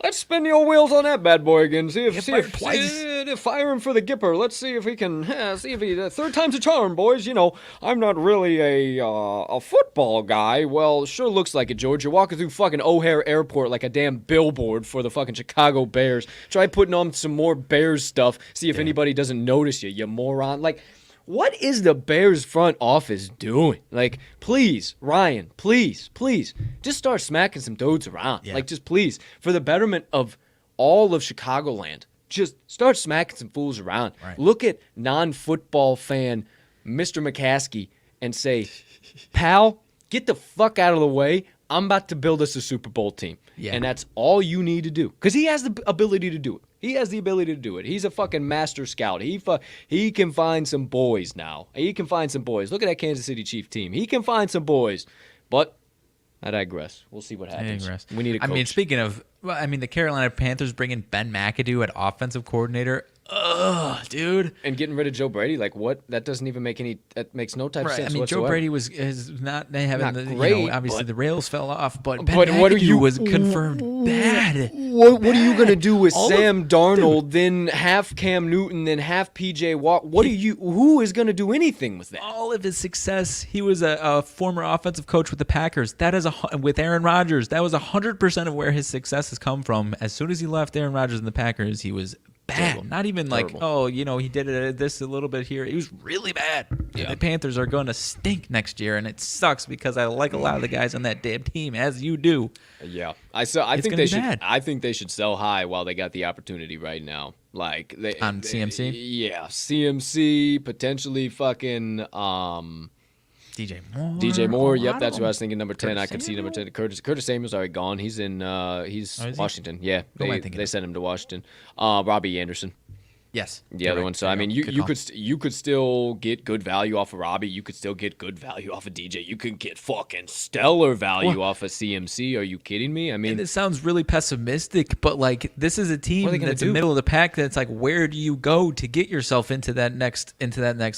Let's spin the old wheels on that bad boy again. See if fire him for the Gipper. Let's see if he can. See if he. Third time's a charm, boys. I'm not really a football guy. Well, sure looks like it, George. You're walking through fucking O'Hare Airport like a damn billboard for the fucking Chicago Bears. Try putting on some more Bears stuff. See if anybody doesn't notice you moron. Like, what is the Bears front office doing? Like, please, Ryan, please, just start smacking some dudes around. Yeah. Like, just please, for the betterment of all of Chicagoland, just start smacking some fools around. Right. Look at non-football fan Mr. McCaskey and say, pal, get the fuck out of the way. I'm about to build us a Super Bowl team. Yeah. And that's all you need to do. Because he has the ability to do it. He's a fucking master scout. He can find some boys now. Look at that Kansas City Chief team. He can find some boys. But I digress. We'll see what happens. We need a coach. I mean, speaking of, the Carolina Panthers bringing Ben McAdoo at offensive coordinator. Ugh, dude. And getting rid of Joe Brady, like what? That doesn't even make that makes no type of sense whatsoever. Joe Brady is not having not great, obviously the rails fell off, but Ben McAdoo was confirmed bad. What are you gonna do with Sam Darnold, then half Cam Newton, then half PJ Walker? Who is gonna do anything with that? All of his success, he was a former offensive coach with the Packers. That is with Aaron Rodgers. That was 100% of where his success has come from. As soon as he left Aaron Rodgers and the Packers, he was bad. Terrible. Not even terrible. He did this a little bit here. He was really bad. Yeah. The Panthers are going to stink next year, and it sucks because I like a lot of the guys on that damn team, as you do. Yeah, I think they should. Bad. I think they should sell high while they got the opportunity right now. Like on CMC. Yeah, CMC potentially fucking. DJ Moore. Yep, that's what I was thinking. Number 10, I could see number 10. Curtis Samuel's already gone. He's in. He's Washington. Yeah, they sent him to Washington. Robbie Anderson. Yes, the other one. So I mean, you could still get good value off of Robbie. You could still get good value off of DJ. You could get fucking stellar value off of CMC. Are you kidding me? I mean, and this sounds really pessimistic, but like this is a team that's in the middle of the pack. That's like, where do you go to get yourself into that next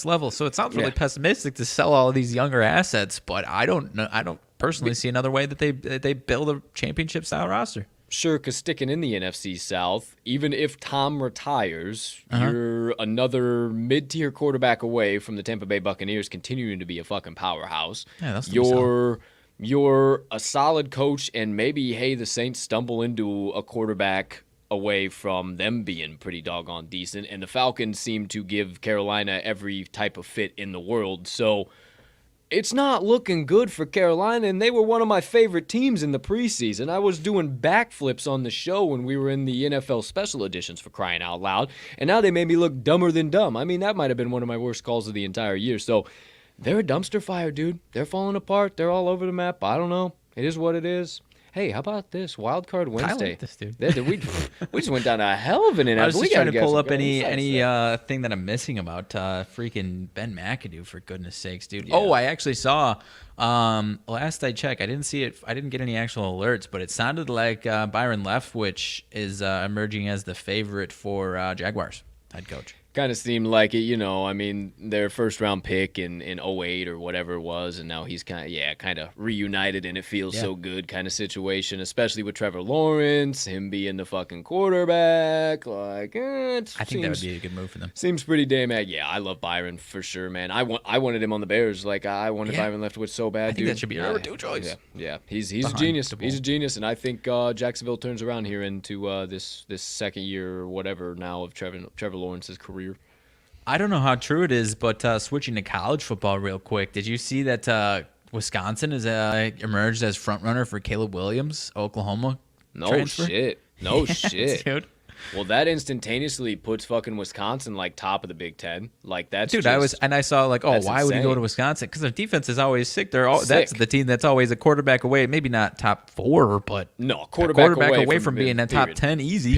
level? So it sounds really pessimistic to sell all of these younger assets, but I don't know. I don't personally see another way that they build a championship style roster. Sure, because sticking in the NFC South, even if Tom retires, you're another mid-tier quarterback away from the Tampa Bay Buccaneers continuing to be a fucking powerhouse. Yeah, that's you're a solid coach, and maybe, the Saints stumble into a quarterback away from them being pretty doggone decent, and the Falcons seem to give Carolina every type of fit in the world, so it's not looking good for Carolina, and they were one of my favorite teams in the preseason. I was doing backflips on the show when we were in the NFL special editions, for crying out loud, and now they made me look dumber than dumb. I mean, that might have been one of my worst calls of the entire year. So they're a dumpster fire, dude. They're falling apart. They're all over the map. I don't know. It is what it is. Hey, how about this Wild Card Wednesday? I like this, dude. We just went down a hell of an NFL. I was just trying to pull up any thing that I'm missing about freaking Ben McAdoo, for goodness sakes, dude. Yeah. Oh, I actually saw. Last I checked, I didn't see it. I didn't get any actual alerts, but it sounded like Byron Leftwich is emerging as the favorite for Jaguars head coach. Kind of seemed like it, you know. I mean, their first round pick in '08 or whatever it was, and now he's kind of reunited, and it feels so good kind of situation, especially with Trevor Lawrence, him being the fucking quarterback. Like, I think that would be a good move for them. Seems pretty damn. Yeah, I love Byron for sure, man. I wanted him on the Bears. Like, I wanted Byron Leftwich so bad. I think that should be our number 2 choice. Yeah. He's a genius. He's a genius, and I think Jacksonville turns around here into this second year or whatever now of Trevor Lawrence's career. I don't know how true it is, but switching to college football real quick, did you see that Wisconsin has emerged as front runner for Caleb Williams, Oklahoma? Transfer? No shit. Dude. Well, that instantaneously puts fucking Wisconsin like top of the Big Ten. Like that's dude. I saw like, oh, why would he go to Wisconsin? Because their defense is always sick. That's the team that's always a quarterback away. Maybe not top 4, but no, quarterback away from being in top 10 easy.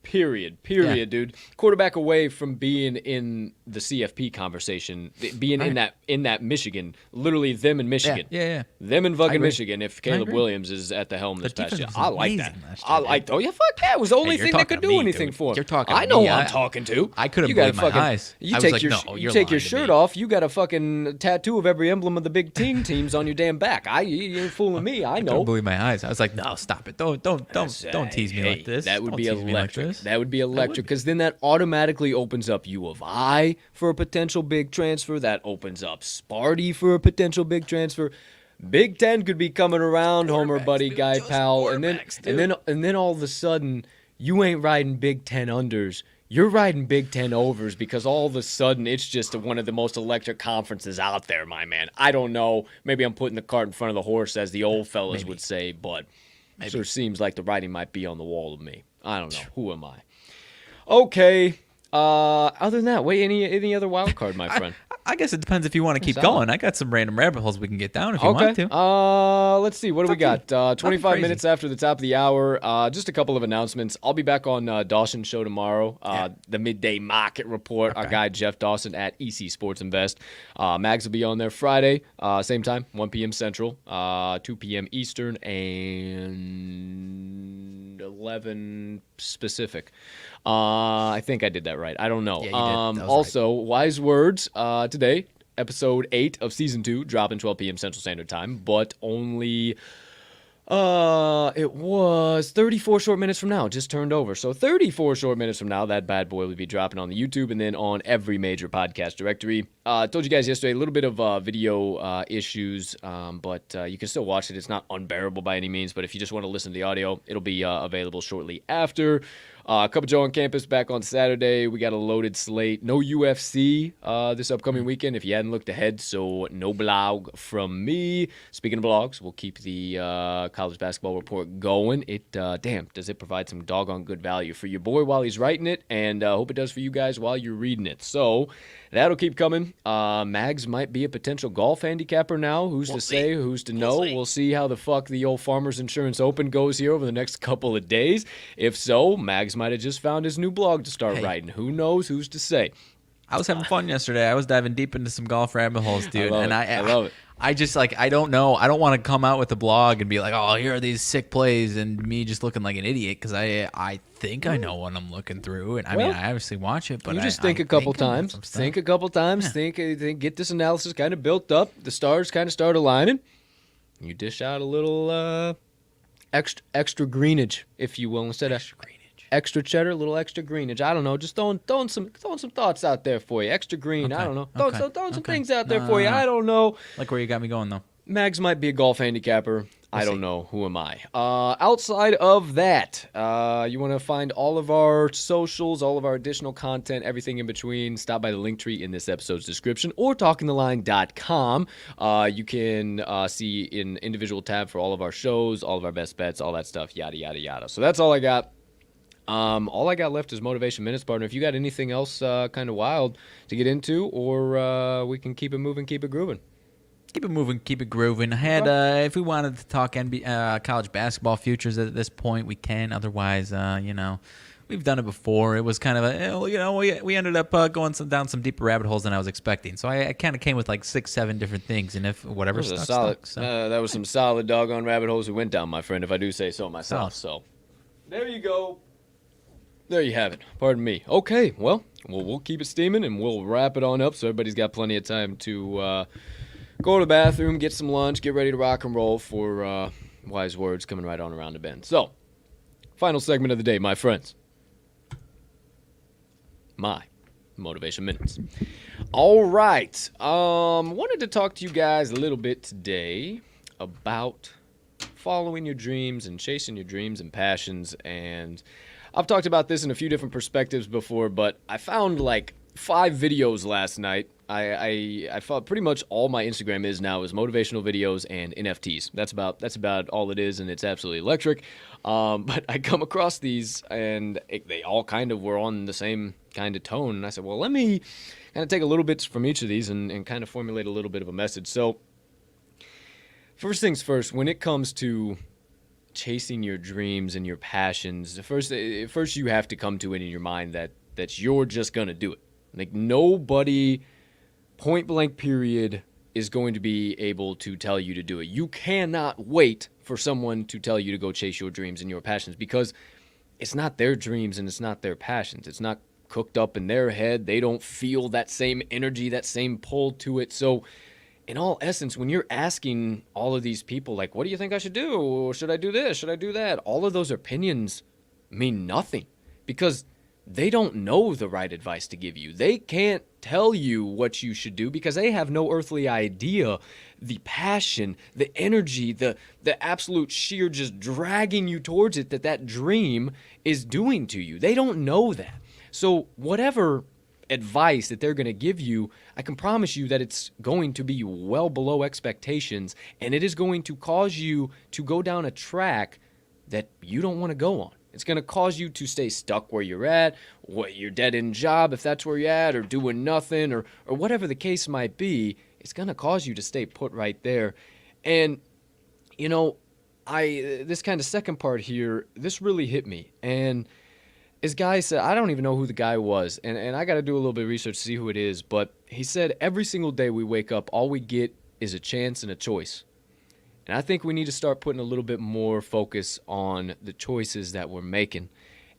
Period, dude. Quarterback away from being in the CFP conversation, being in that Michigan, literally them in Michigan. Yeah. Them in fucking Michigan. If Caleb Williams is at the helm this past year, I like that. Oh yeah, fuck yeah. It was the only thing that could do anything for him. You're talking. I know who I'm talking to. I couldn't believe my eyes. You take your shirt off. You got a fucking tattoo of every emblem of the Big Ten teams on your damn back. You ain't fooling me. I know. I couldn't believe my eyes. I was like, no, stop it. Don't tease me like this. That would be electric. That would be electric because then that automatically opens up U of I for a potential big transfer. That opens up Sparty for a potential big transfer. Big Ten could be coming around, Homer, buddy, guy, pal, and then all of a sudden you ain't riding Big Ten unders. You're riding Big Ten overs because all of a sudden it's just one of the most electric conferences out there, my man. I don't know. Maybe I'm putting the cart in front of the horse, as the old fellas would say, but it sure seems like the writing might be on the wall to me. I don't know. Who am I? Okay. Other than that, wait, any other wild card, my friend? I guess it depends if you want to keep going. I got some random rabbit holes we can get down if you want to. Let's see. What do we got? 25 minutes after the top of the hour. Just a couple of announcements. I'll be back on Dawson's show tomorrow. The midday market report. Our guy Jeff Dawson at EC Sports Invest. Mags will be on there Friday, same time, 1 p.m. Central, 2 p.m. Eastern, and 11 Pacific. I think I did that right. I don't know. Yeah, you did. Also, right. Wise words today, episode 8 of season 2, dropping 12 p.m. Central Standard Time, but only it was 34 short minutes from now. Just turned over. So 34 short minutes from now, that bad boy will be dropping on the YouTube and then on every major podcast directory. I told you guys yesterday a little bit of video issues, but you can still watch it. It's not unbearable by any means, but if you just want to listen to the audio, it'll be available shortly after. Cup of Joe on campus back on Saturday. We got a loaded slate. No UFC this upcoming weekend if you hadn't looked ahead, so no blog from me. Speaking of blogs, we'll keep the college basketball report going. Does it provide some doggone good value for your boy while he's writing it, and hope it does for you guys while you're reading it. So that'll keep coming. Mags might be a potential golf handicapper now. Who's to say? Who's to know? We'll see how the fuck the old Farmers Insurance Open goes here over the next couple of days. If so, Mags might have just found his new blog to start writing. Who knows? Who's to say? I was having fun yesterday. I was diving deep into some golf rabbit holes, dude. I love it. I just I don't know. I don't want to come out with a blog and be like, oh, here are these sick plays, and me just looking like an idiot because I think I know what I'm looking through, and I mean I obviously watch it, but you just think a couple times. Think a couple times. Think, get this analysis kind of built up. The stars kind of start aligning. You dish out a little extra greenage, if you will, instead of extra cheddar, a little extra greenage. I don't know. Just throwing some thoughts out there for you. Extra green. Okay. I don't know. Throwing some things out there for you. I don't know. Like where you got me going though. Mags might be a golf handicapper. I don't know. Who am I? Outside of that, you want to find all of our socials, all of our additional content, everything in between, stop by the link tree in this episode's description or talkingtheline.com. You can see an individual tab for all of our shows, all of our best bets, all that stuff, yada, yada, yada. So that's all I got. All I got left is Motivation Minutes, partner. If you got anything else kind of wild to get into, or we can keep it moving, keep it grooving. Keep it moving, keep it grooving. I had, if we wanted to talk college basketball futures at this point, we can. Otherwise, we've done it before. It was kind of we ended up going down some deeper rabbit holes than I was expecting. So I kind of came with like 6-7 different things, and if whatever stuck. So. That was some solid doggone rabbit holes we went down, my friend, if I do say so myself. So there you go. There you have it. Pardon me. Okay, well, we'll keep it steaming and we'll wrap it on up so everybody's got plenty of time to go to the bathroom, get some lunch, get ready to rock and roll for wise words coming right on around the bend. So, final segment of the day, my friends. My Motivation Minutes. All right. Wanted to talk to you guys a little bit today about following your dreams and chasing your dreams and passions. And I've talked about this in a few different perspectives before, but I found like 5 videos last night. I thought pretty much all my Instagram is now is motivational videos and NFTs. That's about all it is, and it's absolutely electric. But I come across these, and they all kind of were on the same kind of tone. And I said, well, let me kind of take a little bit from each of these and kind of formulate a little bit of a message. So first things first, when it comes to chasing your dreams and your passions, first you have to come to it in your mind that you're just going to do it. Like nobody, point blank period, is going to be able to tell you to do it. You cannot wait for someone to tell you to go chase your dreams and your passions because it's not their dreams and it's not their passions. It's not cooked up in their head. They don't feel that same energy, that same pull to it. So in all essence, when you're asking all of these people, like, what do you think I should do? Should I do this? Should I do that? All of those opinions mean nothing because they don't know the right advice to give you. They can't tell you what you should do because they have no earthly idea the passion, the energy, the absolute sheer just dragging you towards it that dream is doing to you. They don't know that. So whatever advice that they're going to give you, I can promise you that it's going to be well below expectations, and it is going to cause you to go down a track that you don't want to go on. It's going to cause you to stay stuck where you're at, your dead-end job, if that's where you're at, or doing nothing, or whatever the case might be. It's going to cause you to stay put right there. And, you know, this kind of second part here, this really hit me. And this guy said, I don't even know who the guy was, and I got to do a little bit of research to see who it is, but he said every single day we wake up, all we get is a chance and a choice. And I think we need to start putting a little bit more focus on the choices that we're making.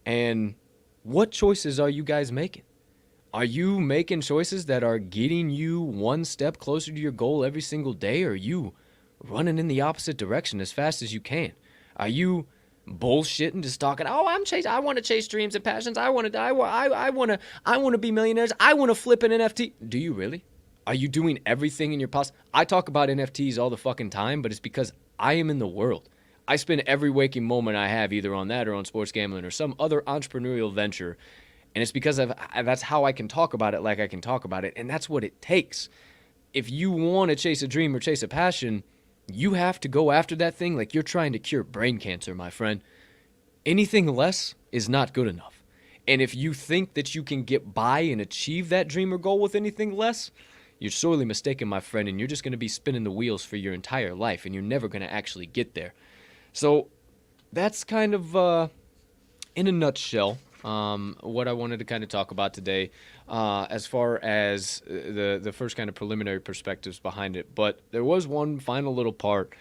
And what choices are you guys making? Are you making choices that are getting you one step closer to your goal every single day? Or are you running in the opposite direction as fast as you can? Are you bullshitting, just talking, I want to chase dreams and passions. I want to be millionaires. I want to flip an NFT. Do you really? Are you doing everything in your possible? I talk about NFTs all the fucking time, but it's because I am in the world. I spend every waking moment I have either on that or on sports gambling or some other entrepreneurial venture. And it's because that's how I can talk about it like I can talk about it. And that's what it takes. If you want to chase a dream or chase a passion, you have to go after that thing like you're trying to cure brain cancer, my friend. Anything less is not good enough. And if you think that you can get by and achieve that dream or goal with anything less, you're sorely mistaken, my friend, and you're just going to be spinning the wheels for your entire life, and you're never going to actually get there. So that's kind of, in a nutshell, what I wanted to kind of talk about today as far as the first kind of preliminary perspectives behind it. But there was one final little part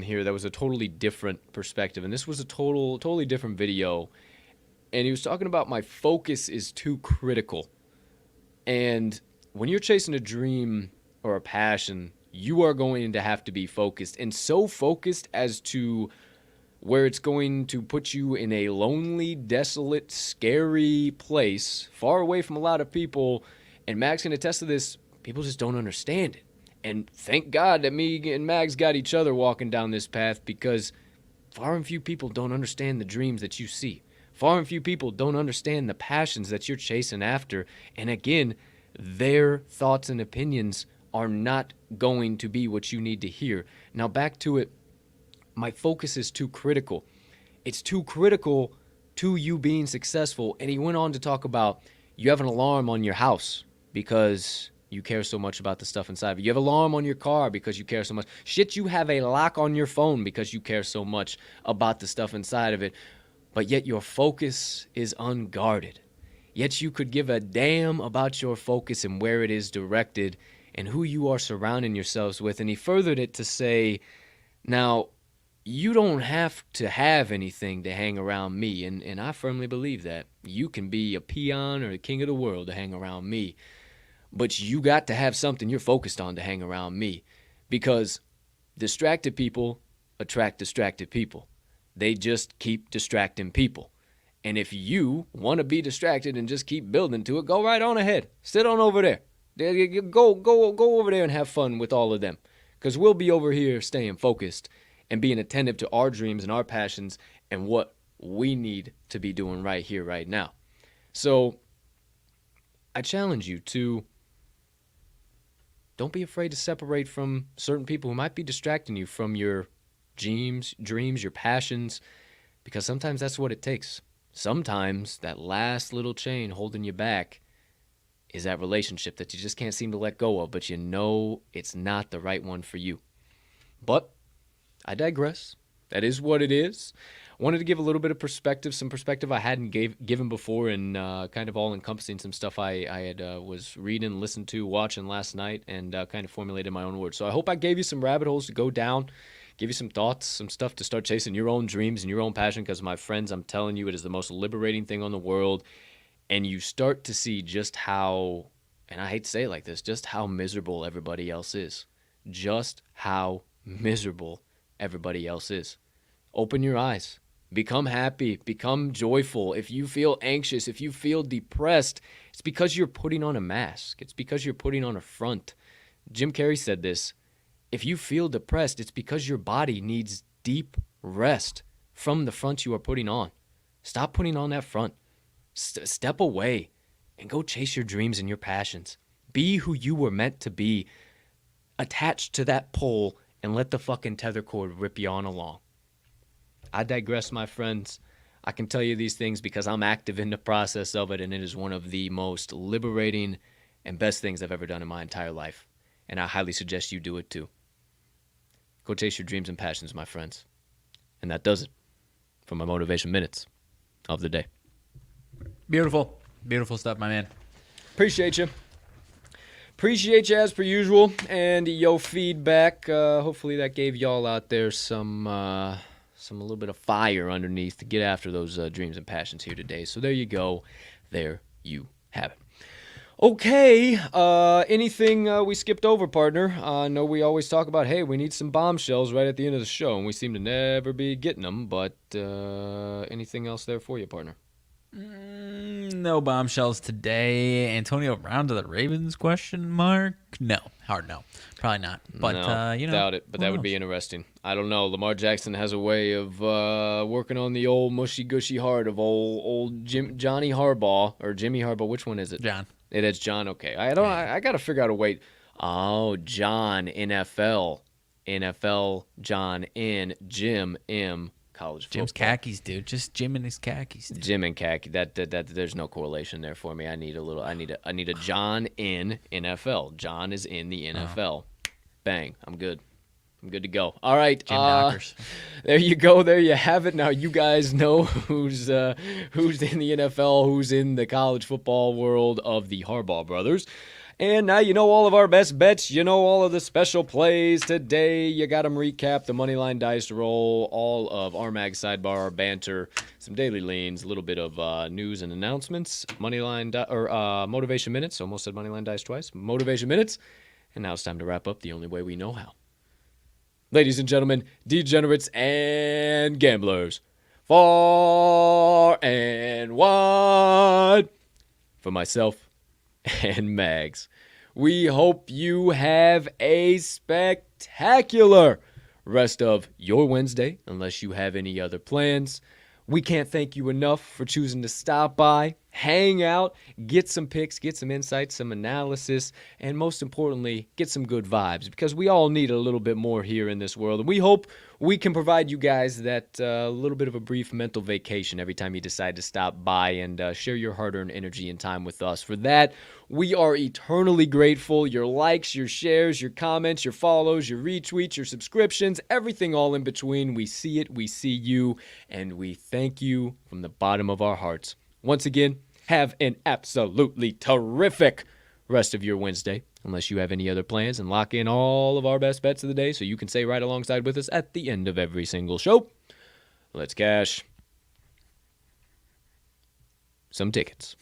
here that was a totally different perspective, and this was a totally different video. And he was talking about my focus is too critical. And when you're chasing a dream or a passion, you are going to have to be focused, and so focused as to where it's going to put you in a lonely, desolate, scary place, far away from a lot of people. And Mags can attest to this. People just don't understand it. And thank God that me and Mags got each other walking down this path, because far and few people don't understand the dreams that you see. Far and few people don't understand the passions that you're chasing after. And again, their thoughts and opinions are not going to be what you need to hear. Now back to it. My focus is too critical. It's too critical to you being successful. And he went on to talk about you have an alarm on your house because you care so much about the stuff inside of it. You have an alarm on your car because you care so much. Shit, you have a lock on your phone because you care so much about the stuff inside of it. But yet your focus is unguarded. Yet you could give a damn about your focus and where it is directed and who you are surrounding yourselves with. And he furthered it to say, now, you don't have to have anything to hang around me, and I firmly believe that. You can be a peon or the king of the world to hang around me, but you got to have something you're focused on to hang around me, because distracted people attract distracted people. They just keep distracting people. And if you want to be distracted and just keep building to it, go right on ahead. Sit on over there. Go over there and have fun with all of them, because we'll be over here staying focused and being attentive to our dreams and our passions and what we need to be doing right here, right now. So I challenge you to don't be afraid to separate from certain people who might be distracting you from your dreams, your passions, because sometimes that's what it takes. Sometimes that last little chain holding you back is that relationship that you just can't seem to let go of, but you know it's not the right one for you. But I digress. That is what it is. Wanted to give a little bit of perspective, some perspective I hadn't given before, and kind of all encompassing some stuff I had was reading, listened to, watching last night, and kind of formulated my own words. So I hope I gave you some rabbit holes to go down, give you some thoughts, some stuff to start chasing your own dreams and your own passion, because my friends, I'm telling you, it is the most liberating thing on the world. And you start to see just how, and I hate to say it like this, just how miserable everybody else is. Just how miserable everybody else is. Open your eyes. Become happy. Become joyful. If you feel anxious, if you feel depressed, it's because you're putting on a mask. It's because you're putting on a front. Jim Carrey said this. If you feel depressed, it's because your body needs deep rest from the front you are putting on. Stop putting on that front. Step away and go chase your dreams and your passions. Be who you were meant to be. Attached to that pole and let the fucking tether cord rip you on along. I digress, my friends. I can tell you these things because I'm active in the process of it, and it is one of the most liberating and best things I've ever done in my entire life. And I highly suggest you do it too. Go chase your dreams and passions, my friends. And that does it for my Motivation Minutes of the day. Beautiful. Beautiful stuff, my man. Appreciate you. Appreciate you as per usual. And your feedback. Hopefully that gave y'all out there a little bit of fire underneath to get after those dreams and passions here today. So there you go. There you have it. Okay, anything we skipped over, partner? I know we always talk about, hey, we need some bombshells right at the end of the show, and we seem to never be getting them, but anything else there for you, partner? No bombshells today. Antonio Brown to the Ravens, question mark? No. Hard no. Probably not. But, no, doubt it, but that would be interesting. I don't know. Lamar Jackson has a way of working on the old mushy-gushy heart of old Johnny Harbaugh, or Jimmy Harbaugh. Which one is it? John. It's John. Okay. I got to figure out a way. Oh, John, NFL, John N, Jim M, college football. Jim's khakis, dude. Just Jim and his khakis. Dude. Jim and khaki. That there's no correlation there for me. I need a John in NFL. John is in the NFL. Bang. I'm good. I'm good to go. All right. Jim Knockers. There you go. There you have it. Now you guys know who's in the NFL, who's in the college football world of the Harbaugh brothers. And now you know all of our best bets. You know all of the special plays today. You got them recapped. The Moneyline Dice roll, all of RMags Sidebar, Banter, some daily leans, a little bit of news and announcements. Motivation Minutes. Almost said Moneyline Dice twice. Motivation Minutes. And now it's time to wrap up the only way we know how. Ladies and gentlemen, degenerates and gamblers, far and wide, for myself and Mags, we hope you have a spectacular rest of your Wednesday, unless you have any other plans. We can't thank you enough for choosing to stop by, hang out, get some picks, get some insights, some analysis, and most importantly, get some good vibes, because we all need a little bit more here in this world. And we hope we can provide you guys that little bit of a brief mental vacation every time you decide to stop by and share your hard-earned energy and time with us. For that, we are eternally grateful. Your likes, your shares, your comments, your follows, your retweets, your subscriptions, everything all in between. We see it, we see you, and we thank you from the bottom of our hearts. Once again, have an absolutely terrific rest of your Wednesday, unless you have any other plans, and lock in all of our best bets of the day so you can stay right alongside with us at the end of every single show. Let's cash some tickets.